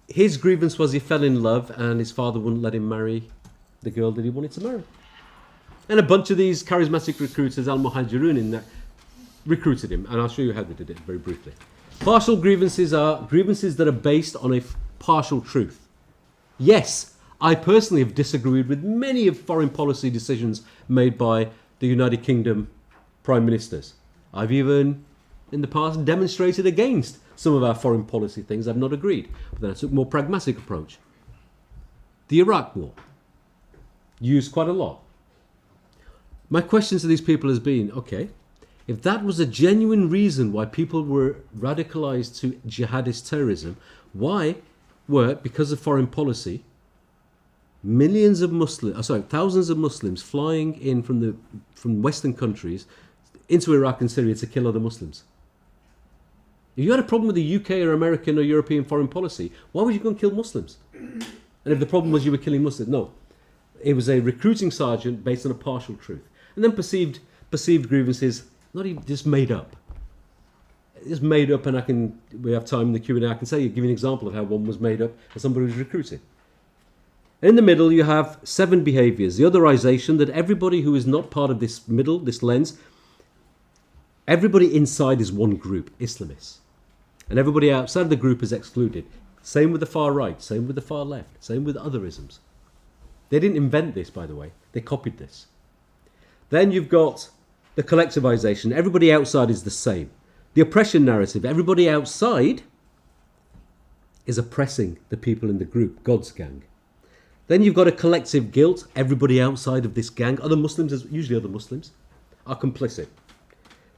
his grievance was he fell in love and his father wouldn't let him marry the girl that he wanted to marry. And a bunch of these charismatic recruiters, al-Muhajirun in that, recruited him, and I'll show you how they did it very briefly. Partial grievances are grievances that are based on partial truth. Yes, I personally have disagreed with many of foreign policy decisions made by the United Kingdom Prime Ministers. I've even, in the past, demonstrated against some of our foreign policy things. I've not agreed. But then I took a more pragmatic approach. The Iraq War, used quite a lot. My question to these people has been, okay, if that was a genuine reason why people were radicalized to jihadist terrorism, why were, because of foreign policy, thousands of Muslims flying in from Western countries into Iraq and Syria to kill other Muslims? If you had a problem with the UK or American or European foreign policy, why would you go and kill Muslims? And if the problem was you were killing Muslims, no. It was a recruiting sergeant based on a partial truth. And then perceived grievances, not even just made up. It's made up, and we have time in the Q&A, I can give you an example of how one was made up as somebody who was recruited. In the middle, you have 7 behaviors. The otherization, that everybody who is not part of this middle, this lens, everybody inside is one group, Islamists. And everybody outside of the group is excluded. Same with the far right, same with the far left, same with otherisms. They didn't invent this, by the way. They copied this. Then you've got the collectivization. Everybody outside is the same. The oppression narrative. Everybody outside is oppressing the people in the group, God's gang. Then you've got a collective guilt. Everybody outside of this gang, other Muslims, usually other Muslims, are complicit.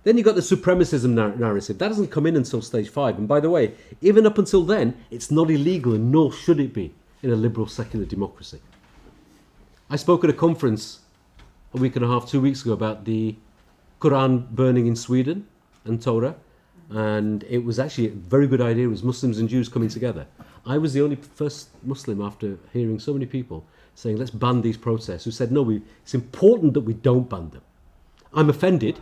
Then you've got the supremacism narrative. That doesn't come in until stage 5. And by the way, even up until then, it's not illegal, and nor should it be in a liberal secular democracy. I spoke at a conference a week and a half, 2 weeks ago, about the Quran burning in Sweden and Torah. And it was actually a very good idea. It was Muslims and Jews coming together. I was the only first Muslim, after hearing so many people saying, let's ban these protests, who said, no, it's important that we don't ban them. I'm offended.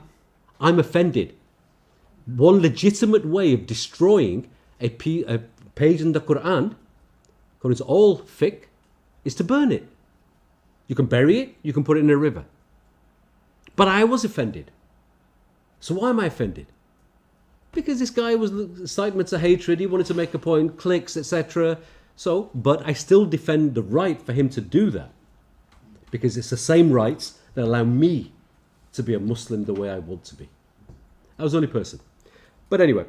One legitimate way of destroying a page in the Quran, according to all fiqh, is to burn it. You can bury it, you can put it in a river. But I was offended. So why am I offended? Because this guy was incitement to hatred, he wanted to make a point, clicks, etc. But I still defend the right for him to do that. Because it's the same rights that allow me to be a Muslim the way I want to be. I was the only person. But anyway,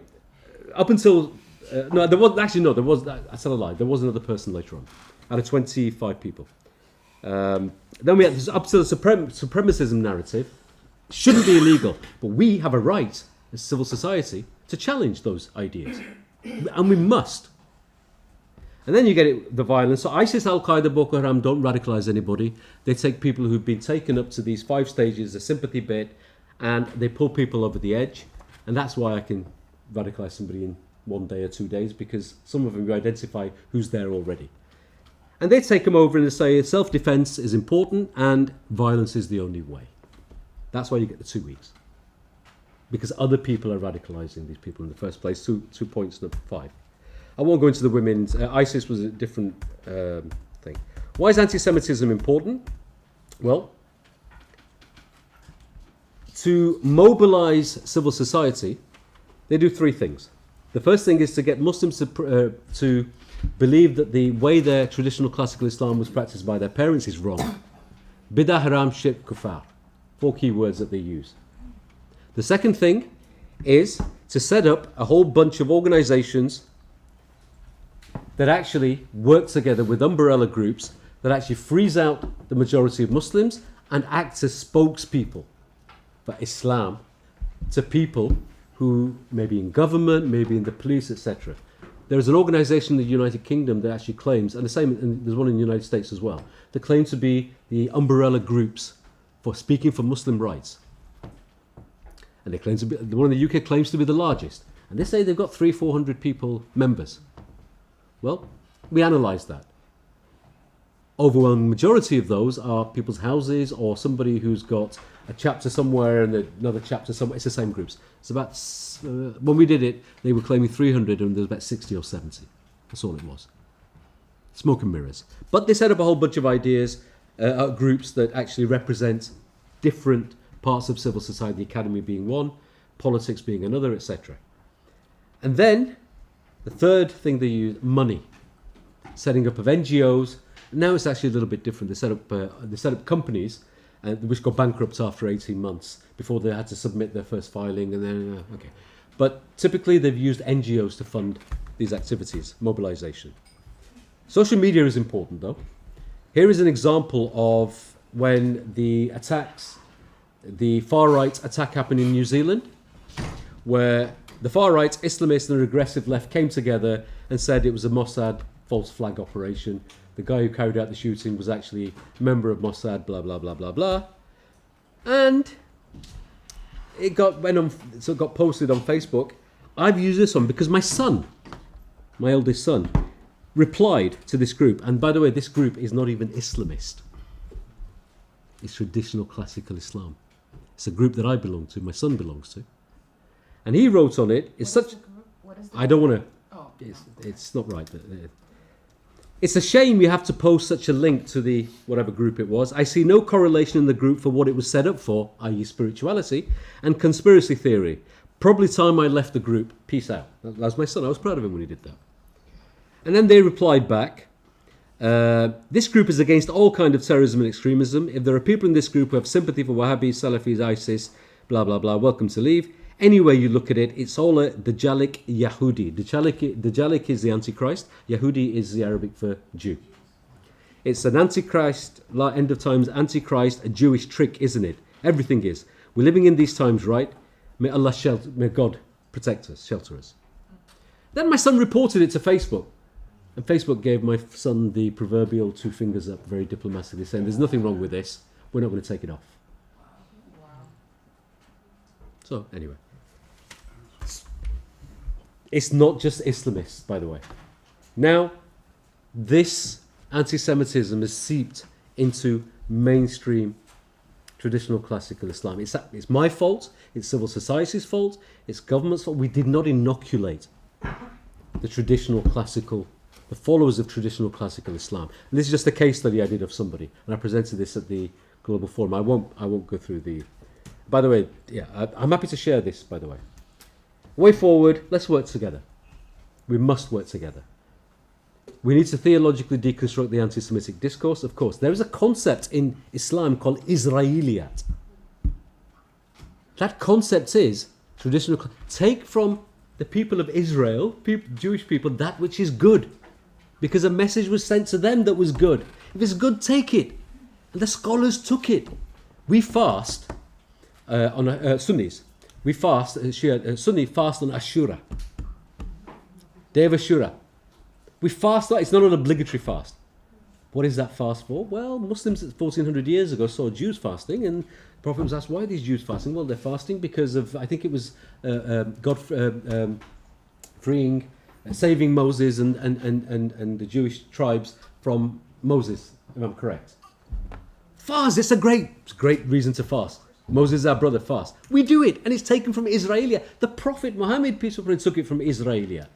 up until... I said a lie. There was another person later on, out of 25 people. Then we had this up to the supremacism narrative. Shouldn't be illegal, but we have a right as civil society to challenge those ideas, and we must. And then you get the violence. So ISIS, Al-Qaeda, Boko Haram don't radicalize anybody. They take people who've been taken up to these 5 stages, the sympathy bit, and they pull people over the edge. And that's why I can radicalize somebody in 1 day or 2 days, because some of them you identify who's there already. And they take them over and they say self-defense is important and violence is the only way. That's why you get the 2 weeks. Because other people are radicalizing these people in the first place. 2 points, number 5. I won't go into the women's. ISIS was a different thing. Why is anti-Semitism important? Well, to mobilize civil society, they do 3 things. The first thing is to get Muslims to believe that the way their traditional classical Islam was practiced by their parents is wrong. Bidah, haram, shirk, kufar. 4 key words that they use. The second thing is to set up a whole bunch of organizations that actually work together with umbrella groups that actually freeze out the majority of Muslims and act as spokespeople for Islam to people who may be in government, maybe in the police, etc. There is an organization in the United Kingdom that actually claims, and there's one in the United States as well, that claim to be the umbrella groups for speaking for Muslim rights. And they claim to be, the one in the UK claims to be the largest. And they say they've got 300-400 people, members. Well, we analysed that. Overwhelming majority of those are people's houses or somebody who's got a chapter somewhere and another chapter somewhere. It's the same groups. It's about, when we did it, they were claiming 300 and there's about 60 or 70. That's all it was. Smoke and mirrors. But they set up a whole bunch of ideas, groups that actually represent different parts of civil society, the academy being one, politics being another, etc. And then, the third thing they use, money. setting up of NGOs. Now it's actually a little bit different. They set up companies which got bankrupt after 18 months before they had to submit their first filing, and then okay. But typically they've used NGOs to fund these activities, mobilization. Social media is important though. Here is an example of when the far right attack happened in New Zealand, where the far right, Islamists and the regressive left came together and said it was a Mossad false flag operation. The guy who carried out the shooting was actually a member of Mossad, blah, blah, blah, blah, blah. And it got posted on Facebook. I've used this one because my son, my eldest son, replied to this group. And by the way, this group is not even Islamist. It's traditional classical Islam. It's a group that I belong to, my son belongs to. And he wrote on it, I don't want to, it's not right. It's a shame you have to post such a link to the whatever group it was. I see no correlation in the group for what it was set up for, i.e. spirituality, and conspiracy theory. Probably time I left the group. Peace out. That was my son. I was proud of him when he did that. And then they replied back, this group is against all kind of terrorism and extremism. If there are people in this group who have sympathy for Wahhabis, Salafis, ISIS, blah, blah, blah, welcome to leave. Any way you look at it, it's all a Dajjalic Yahudi. Dajjalic is the Antichrist. Yahudi is the Arabic for Jew. It's an Antichrist, end of times Antichrist, a Jewish trick, isn't it? Everything is. We're living in these times, right? May Allah may God protect us, shelter us. Then my son reported it to Facebook. And Facebook gave my son the proverbial 2 fingers up very diplomatically, saying there's nothing wrong with this. We're not going to take it off. So, anyway. It's not just Islamists, by the way. Now, this anti-Semitism has seeped into mainstream traditional classical Islam. It's my fault, it's civil society's fault, it's government's fault. We did not inoculate the followers of traditional classical Islam. And this is just a case study I did of somebody, and I presented this at the Global Forum. I won't go through the... By the way, yeah, I'm happy to share this, by the way. Way forward, let's work together. We must work together. We need to theologically deconstruct the anti-Semitic discourse, of course. There is a concept in Islam called Israeliyat. That concept is traditional... Take from the people of Israel, Jewish people, that which is good. Because a message was sent to them that was good. If it's good, take it. And the scholars took it. We fast on Sunnis. We fast, Sunni fast on Ashura. Day of Ashura. We fast, it's not an obligatory fast. What is that fast for? Well, Muslims 1400 years ago saw Jews fasting, and the Prophet was asked, why are these Jews fasting? Well, they're fasting because of, I think it was God saving Moses and the Jewish tribes from Moses, if I'm correct. Fast, it's a great reason to fast. Moses, our brother, fast. We do it, and it's taken from Israelia. The Prophet Muhammad, peace be upon him, took it from Israelia.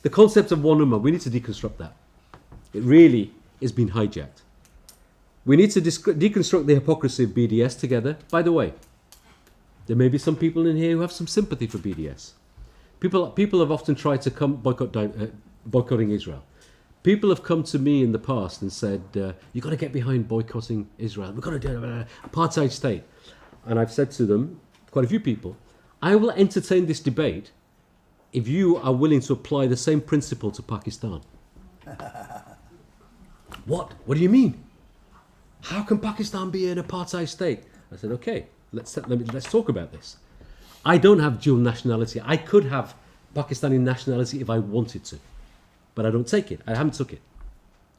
The concept of one ummah, we need to deconstruct that. It really is being hijacked. We need to deconstruct the hypocrisy of BDS together. By the way, there may be some people in here who have some sympathy for BDS. People have often tried to boycotting Israel. People have come to me in the past and said, you've got to get behind boycotting Israel. We've got to do an apartheid state. And I've said to them, quite a few people, I will entertain this debate if you are willing to apply the same principle to Pakistan. What? What do you mean? How can Pakistan be an apartheid state? I said, okay, let's talk about this. I don't have dual nationality. I could have Pakistani nationality if I wanted to. But I don't take it. I haven't took it.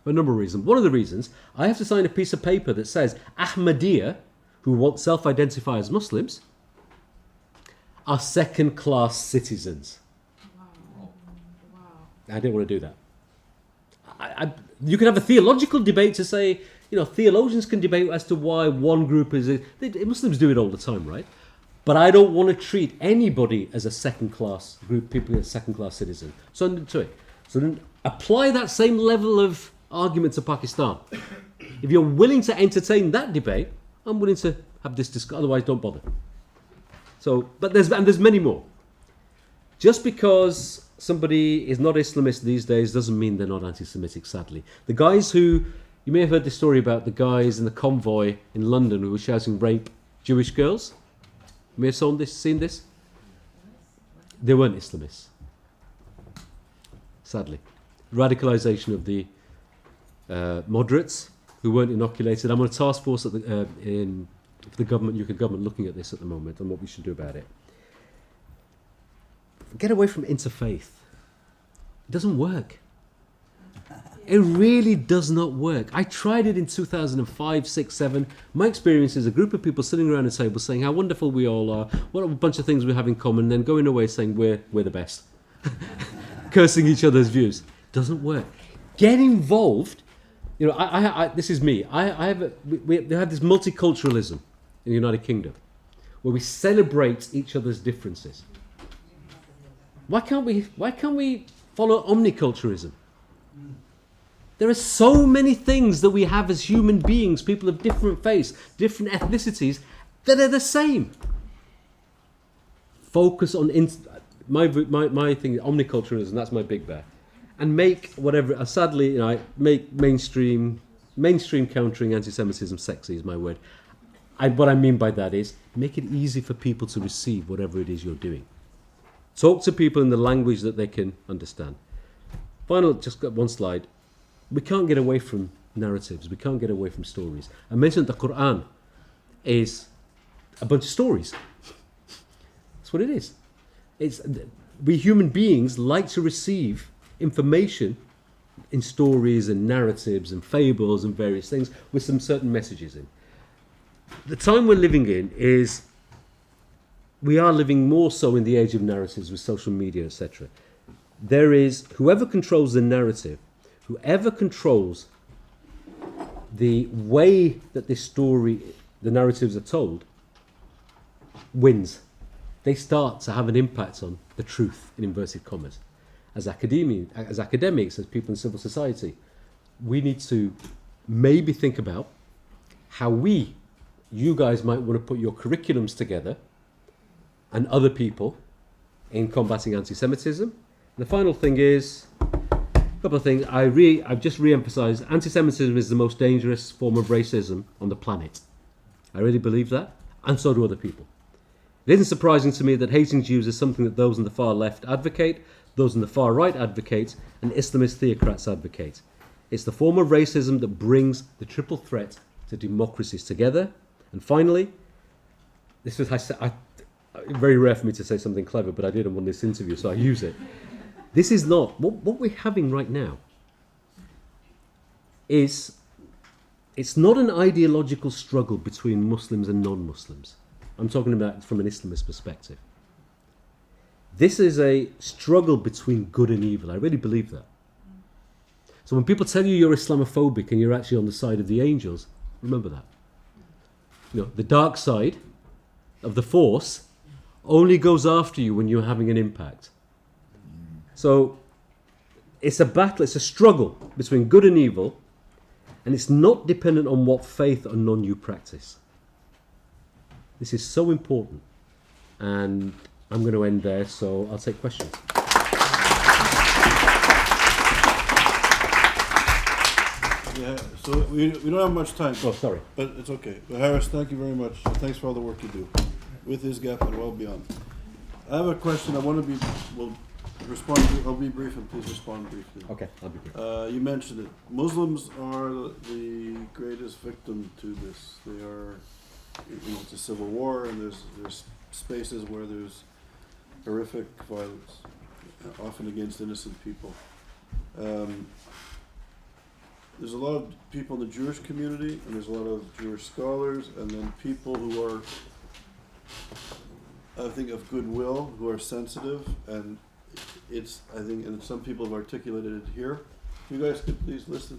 For a number of reasons. One of the reasons, I have to sign a piece of paper that says Ahmadiyya, who want self-identify as Muslims, are second-class citizens. Wow. I didn't want to do that. You can have a theological debate to say, theologians can debate as to why one group is... Muslims do it all the time, right? But I don't want to treat anybody as a second-class group, people as second-class citizen. So I'm into it. So then apply that same level of argument to Pakistan. If you're willing to entertain that debate, I'm willing to have this discussion. Otherwise, don't bother. So, but there's many more. Just because somebody is not Islamist these days doesn't mean they're not anti-Semitic, sadly. The guys who, you may have heard the story about the guys in the convoy in London who were shouting rape Jewish girls. You may have seen this. They weren't Islamists, sadly. Radicalization of the moderates who weren't inoculated. I'm on a task force at in the government, UK government, looking at this at the moment and what we should do about it. Get away from interfaith. It doesn't work. It really does not work. I tried it in 2005, 6, 7. My experience is a group of people sitting around a table saying how wonderful we all are, what a bunch of things we have in common, and then going away saying we're the best. Cursing each other's views. Doesn't work. Get involved. You know, I this is me. We have this multiculturalism in the United Kingdom where we celebrate each other's differences. Why can't we follow omniculturalism? There are so many things that we have as human beings, people of different faiths, different ethnicities, that are the same. Focus on my thing, omniculturalism. That's my big bear, and make whatever. Sadly, make mainstream countering anti-Semitism sexy is my word. What I mean by that is make it easy for people to receive whatever it is you're doing. Talk to people in the language that they can understand. Final, just got one slide. We can't get away from narratives. We can't get away from stories. I mentioned the Quran is a bunch of stories. That's what it is. We human beings like to receive information in stories and narratives and fables and various things with some certain messages in. The time we're living in is, we are living more so in the age of narratives with social media, etc. There is, whoever controls the narrative, whoever controls the way that this story, the narratives are told, wins. They start to have an impact on the truth, in inverted commas. As academics, as people in civil society, we need to maybe think about how you guys might want to put your curriculums together and other people in combating anti-Semitism. And the final thing is, a couple of things. I've just re-emphasised, anti-Semitism is the most dangerous form of racism on the planet. I really believe that, and so do other people. It isn't surprising to me that hating Jews is something that those on the far left advocate, those on the far right advocate, and Islamist theocrats advocate. It's the form of racism that brings the triple threat to democracies together. And finally, this was very rare for me to say something clever, but I did on this interview, so I use it. This is not, what we're having right now is, it's not an ideological struggle between Muslims and non-Muslims. I'm talking about from an Islamist perspective. This is a struggle between good and evil. I really believe that. So when people tell you you're Islamophobic and you're actually on the side of the angels, remember that. The dark side of the force only goes after you when you're having an impact. So it's a battle, it's a struggle between good and evil, and it's not dependent on what faith or non you practice. This is so important, and I'm going to end there, so I'll take questions. Yeah, so we don't have much time. Oh, sorry. But it's okay. But Haras, thank you very much. Thanks for all the work you do with ISGAP and well beyond. I have a question. I want to respond. I'll be brief, and please respond briefly. Okay, I'll be brief. You mentioned it. Muslims are the greatest victim to this. They are, it's a civil war, and there's spaces where there's horrific violence, often against innocent people. There's a lot of people in the Jewish community, and there's a lot of Jewish scholars, and then people who are, I think, of goodwill, who are sensitive, and I think, and some people have articulated it here. If you guys could please listen.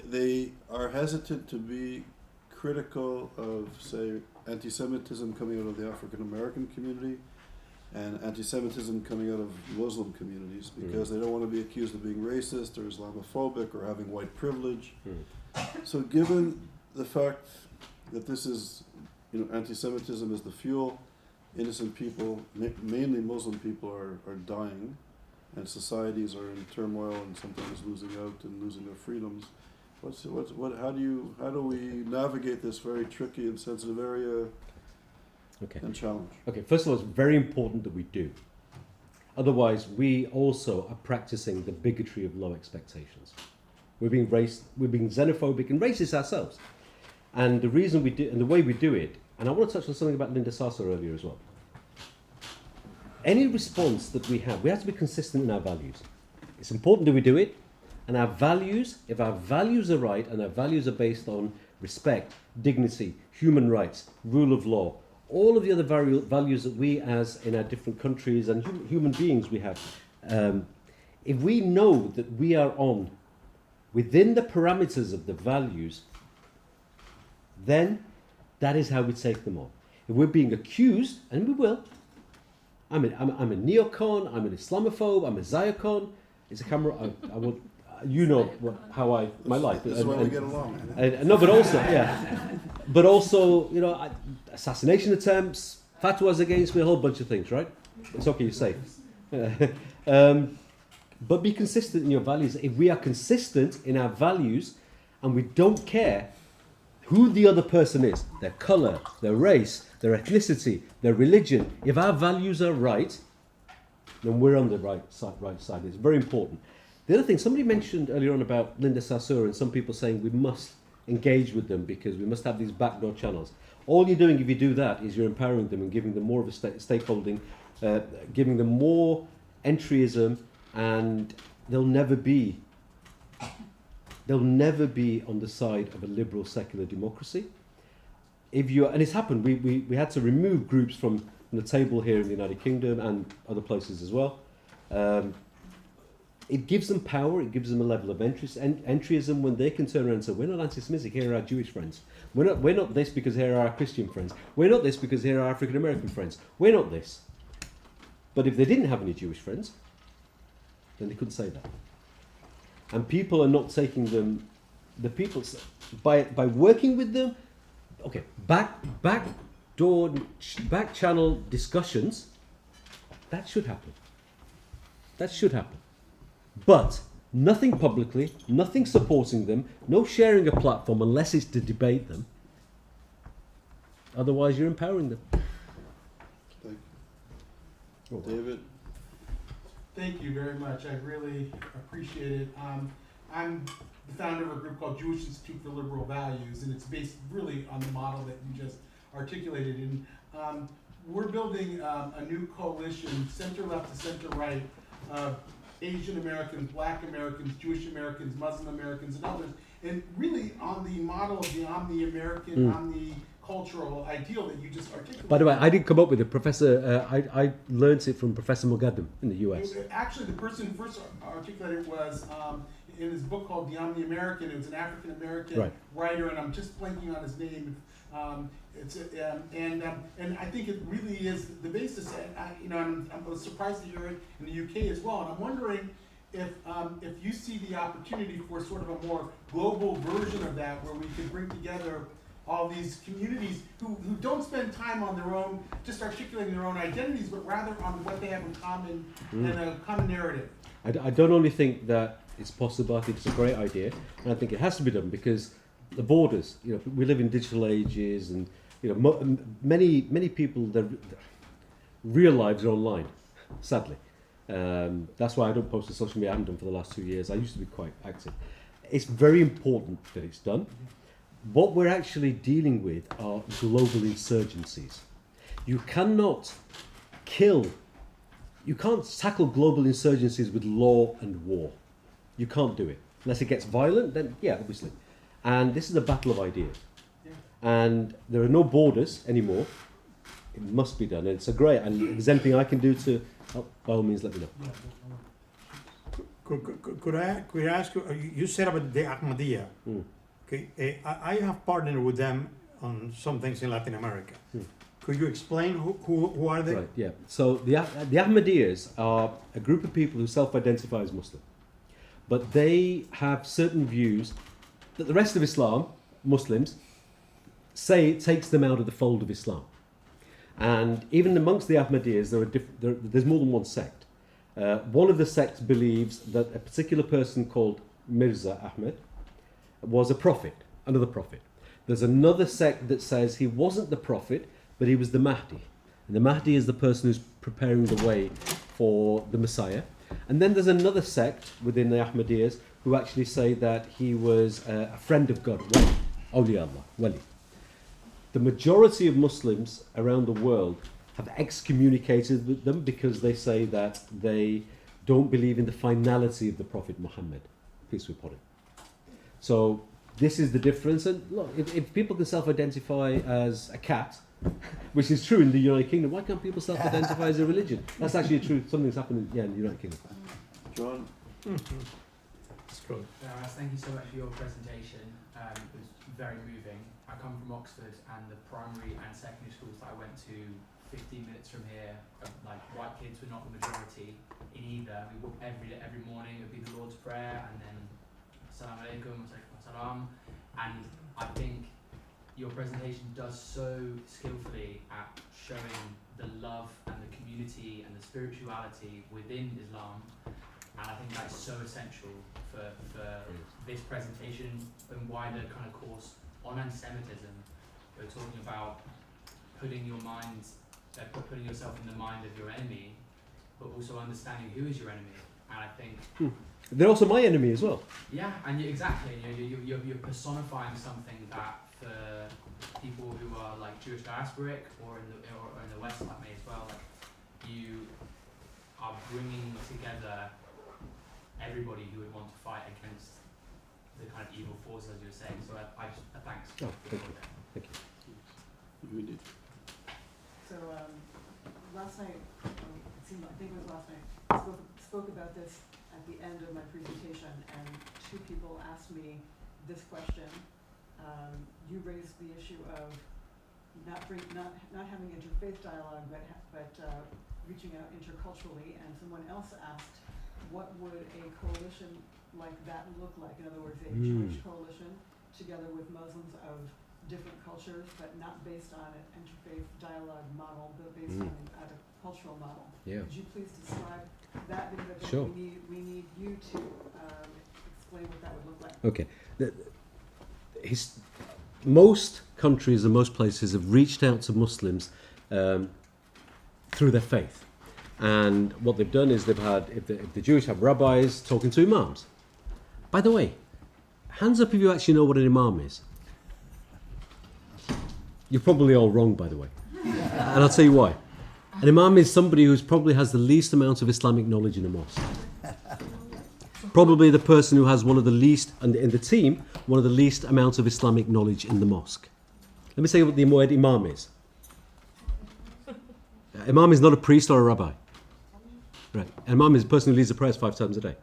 They are hesitant to be critical of, say, anti-Semitism coming out of the African American community and anti-Semitism coming out of Muslim communities, because they don't want to be accused of being racist or Islamophobic or having white privilege. So given the fact that this is anti-Semitism is the fuel. Innocent people, mainly Muslim people, are dying, and societies are in turmoil and sometimes losing out and losing their freedoms. How do we navigate this very tricky and sensitive area and challenge? Okay, first of all, it's very important that we do. Otherwise, we also are practicing the bigotry of low expectations. We're being xenophobic and racist ourselves. And the reason we do, and the way we do it, and I want to touch on something about Linda Sarsour earlier as well. Any response that we have to be consistent in our values. It's important that we do it, and our values, if our values are right, and our values are based on respect, dignity, human rights, rule of law, all of the other values that we as in our different countries and human beings we have, if we know that we are on within the parameters of the values, then that is how we take them on. If we're being accused, and we will, I'm a neocon, I'm an Islamophobe, I'm a Ziocon. It's a camera. I will. You know my life. This is why we get along. No, but also, assassination attempts, fatwas against me, a whole bunch of things. Right? It's okay, you're safe. But be consistent in your values. If we are consistent in our values, and we don't care who the other person is, their color, their race, their ethnicity, their religion, if our values are right, then we're on the right side. It's very important. The other thing, somebody mentioned earlier on about Linda Sarsour and some people saying we must engage with them because we must have these backdoor channels. All you're doing if you do that is you're empowering them and giving them more of a stakeholding, giving them more entryism, and they'll never be on the side of a liberal secular democracy. And it's happened, we had to remove groups from the table here in the United Kingdom and other places as well. It gives them power, it gives them a level of entryism when they can turn around and say, we're not anti-Semitic, here are our Jewish friends. We're not this because here are our Christian friends. We're not this because here are our African American friends. We're not this. But if they didn't have any Jewish friends, then they couldn't say that. And people are not taking them, by working with them, okay, back channel discussions, that should happen. But nothing publicly, nothing supporting them, no sharing a platform unless it's to debate them. Otherwise, you're empowering them. Thank you. David? Thank you very much. I really appreciate it. I'm the founder of a group called Jewish Institute for Liberal Values, and it's based really on the model that you just articulated. And we're building a new coalition, center-left to center-right, Asian Americans, Black Americans, Jewish Americans, Muslim Americans, and others, and really on the model of the omni-American, omni-cultural ideal that you just articulated. By the way, I didn't come up with it. Professor, I learned it from Professor Mugaddam in the US. Actually, the person who first articulated it was in his book called The Omni-American. It was an African American writer, and I'm just blanking on his name. And I think it really is the basis. I'm surprised to hear it in the UK as well. And I'm wondering if you see the opportunity for sort of a more global version of that, where we could bring together all these communities who don't spend time on their own, just articulating their own identities, but rather on what they have in common and a common narrative. I don't only think that it's possible. I think it's a great idea, and I think it has to be done because the borders. We live in digital ages, and many people, their real lives are online, sadly. That's why I don't post to social media. I haven't done for the last 2 years. I used to be quite active. It's very important that it's done. What we're actually dealing with are global insurgencies. You can't tackle global insurgencies with law and war. You can't do it. Unless it gets violent, then yeah, obviously. And this is a battle of ideas. And there are no borders anymore. It must be done. And it's a great, and if there's anything I can do to help, by all means, let me know. Could I ask you, you said about the Ahmadiyya. Okay, I have partnered with them on some things in Latin America. Could you explain who are they? Right, yeah. So the Ahmadiyyas are a group of people who self-identify as Muslim. But they have certain views that the rest of Islam, Muslims, say it takes them out of the fold of Islam. And even amongst the Ahmadiyyas, there's more than one sect. One of the sects believes that a particular person called Mirza Ahmed was a prophet, another prophet. There's another sect that says he wasn't the prophet, but he was the Mahdi. And the Mahdi is the person who's preparing the way for the Messiah. And then there's another sect within the Ahmadiyyas who actually say that he was a friend of God, Wali, Awliya-Allah, Wali. The majority of Muslims around the world have excommunicated with them because they say that they don't believe in the finality of the Prophet Muhammad, peace be upon him. So this is the difference. And look, if people can self-identify as a cat, which is true in the United Kingdom, why can't people self-identify as a religion? That's actually true. Something's happened in the United Kingdom. John? It's good. Haras, thank you so much for your presentation. It was very moving. I come from Oxford, and the primary and secondary schools that I went to 15 minutes from here, like white kids were not the majority in either. We would every morning it would be the Lord's Prayer, and then Assalamu alaikum, salam. And I think your presentation does so skillfully at showing the love and the community and the spirituality within Islam. And I think that's so essential for this presentation and wider kind of course on anti-Semitism. We're talking about putting yourself in the mind of your enemy, but also understanding who is your enemy. And I think They're also my enemy as well. yeah, and exactly, you're personifying something that for people who are like Jewish diasporic or in the West like me as well, like you are bringing together everybody who would want to fight against the kind of evil forces, as you were saying. So I just thanks. Oh, thank you. Thank you. We did. So last night, I think it was last night, I spoke about this at the end of my presentation, and two people asked me this question. You raised the issue of not having interfaith dialogue, but reaching out interculturally, and someone else asked, what would a coalition like that look like? In other words, a Jewish coalition together with Muslims of different cultures, but not based on an interfaith dialogue model, but based on a cultural model. Yeah. Could you please describe that? Because I think Sure. we need you to explain what that would look like. Okay. Most countries and most places have reached out to Muslims through their faith. And what they've done is they've had, if the Jewish have rabbis talking to imams. By the way, hands up if you actually know what an imam is. You're probably all wrong, by the way. And I'll tell you why. An imam is somebody who probably has the least amount of Islamic knowledge in a mosque. Probably the person who has one of the least, and in the team, one of the least amounts of Islamic knowledge in the mosque. Let me say what the word imam is. Imam is not a priest or a rabbi. Right. An imam is a person who leads the prayers 5 times a day.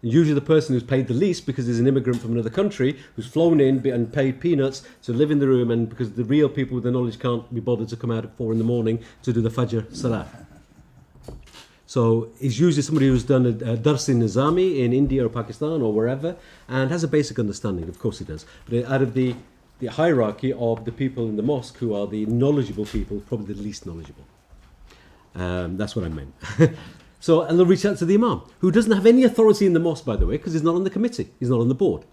And usually the person who's paid the least because he's an immigrant from another country who's flown in and paid peanuts to live in the room, and because the real people with the knowledge can't be bothered to come out at 4 a.m. to do the Fajr Salah. So he's usually somebody who's done a Dars in Nizami in India or Pakistan or wherever and has a basic understanding. Of course he does. But out of the hierarchy of the people in the mosque who are the knowledgeable people, probably the least knowledgeable. That's what I meant. So, and they'll reach out to the imam, who doesn't have any authority in the mosque, by the way, because he's not on the committee. He's not on the board.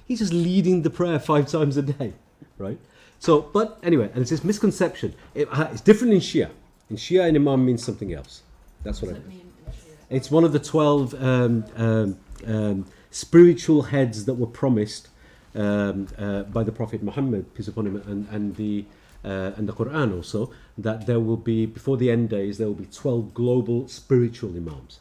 He's just leading the prayer 5 times a day, right? So, but anyway, and it's this misconception. It's different in Shia. In Shia, an imam means something else. That's what I mean. It's one of the 12 spiritual heads that were promised by the Prophet Muhammad, peace upon him, and the Quran also, that there will be, before the end days, there will be 12 global spiritual imams.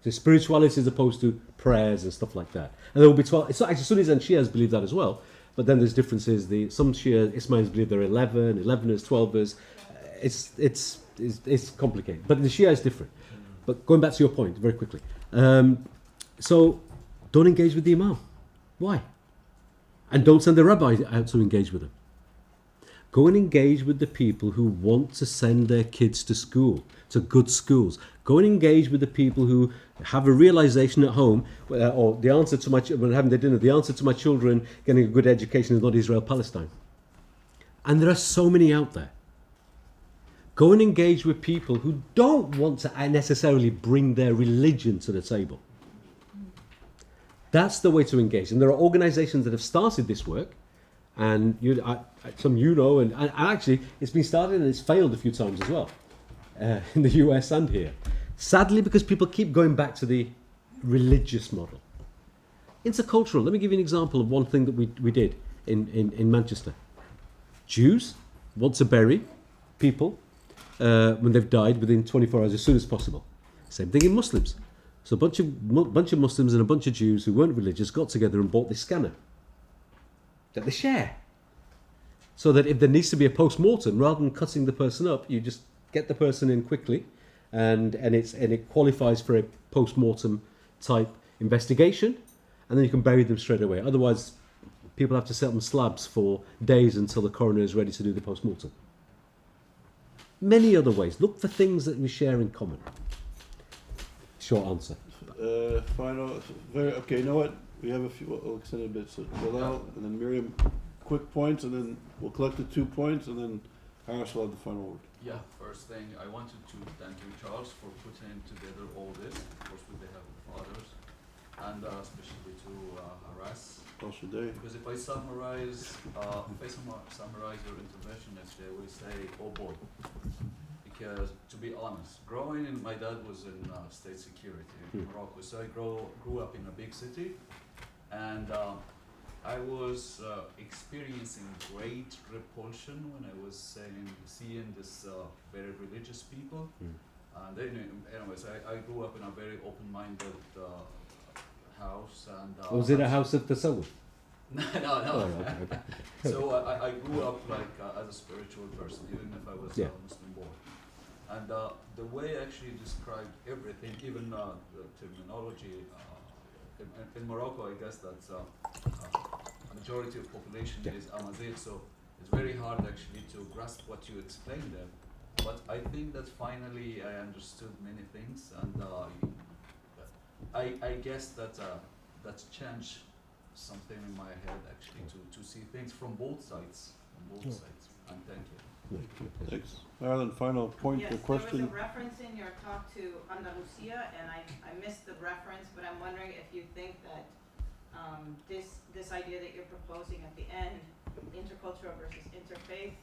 So spirituality as opposed to prayers and stuff like that. And there will be 12, it's not actually Sunnis and Shias believe that as well, but then there's differences. Some Shia Ismailis believe there are 11ers, 12ers. It's complicated. But the Shia is different. But going back to your point very quickly. So don't engage with the imam. Why? And don't send the rabbi out to engage with them. Go and engage with the people who want to send their kids to school, to good schools. Go and engage with the people who have a realization at home, or the answer to when having their dinner, the answer to my children getting a good education is not Israel-Palestine. And there are so many out there. Go and engage with people who don't want to necessarily bring their religion to the table. That's the way to engage. And there are organizations that have started this work, and some you know, and actually it's been started and it's failed a few times as well, in the US and here. Sadly, because people keep going back to the religious model. Intercultural. Let me give you an example of one thing that we did in Manchester. Jews want to bury people when they've died within 24 hours as soon as possible. Same thing in Muslims. So a bunch of Muslims and a bunch of Jews who weren't religious got together and bought this scanner that they share. So that if there needs to be a post-mortem, rather than cutting the person up, you just get the person in quickly, and it qualifies for a post-mortem type investigation, and then you can bury them straight away. Otherwise, people have to sit on slabs for days until the coroner is ready to do the post-mortem. Many other ways. Look for things that we share in common. Short answer. Final, okay, you know what? We have a few, we'll extend it a bit. So Bilal and then Miriam, quick points, and then we'll collect the 2 points, and then Haras will have the final word. Yeah, first thing, I wanted to thank you, Charles, for putting together all this, of course, with the help of others, and especially to Haras. Because if I summarize your intervention yesterday, I will say, oh boy. Because to be honest, my dad was in state security in Morocco, so I grew up in a big city, and I was experiencing great repulsion when I was seeing this very religious people. And anyways, I grew up in a very open-minded house, and was it a house of tasawwuf? No. Oh, okay. So I grew up as a spiritual person, even if I was a Muslim boy. And the way I actually described everything, even the terminology, in Morocco, I guess that's a majority of population is Amazigh, so it's very hard actually to grasp what you explained there. But I think that finally I understood many things, and I guess that's changed something in my head actually to see things from both sides. And thank you. Thanks. Marilyn, final point or question? There was a reference in your talk to Andalusia, and I missed the reference, but I'm wondering if you think that this idea that you're proposing at the end, intercultural versus interfaith,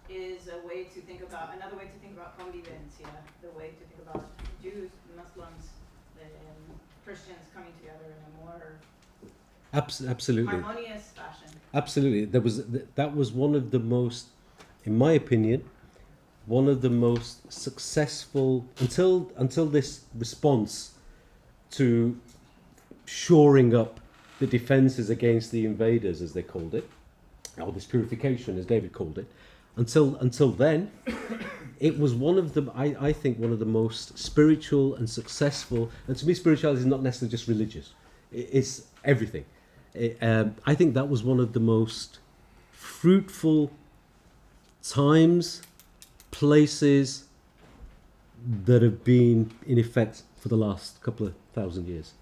is a way to think about, another way to think about convivencia, the way to think about Jews, Muslims, and Christians coming together in a more absolutely harmonious fashion. Absolutely. That was one of the most, in my opinion, one of the most successful, until this response to shoring up the defences against the invaders, as they called it, or this purification, as David called it. Until then, it was one of the, I think, one of the most spiritual and successful. And to me, spirituality is not necessarily just religious; it's everything. I think that was one of the most fruitful times, places that have been in effect for the last couple of thousand years.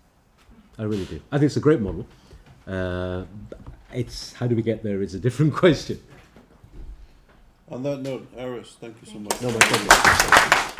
I really do. I think it's a great model. It's how do we get there is a different question. On that note, Haras, thank you so much. No, my pleasure.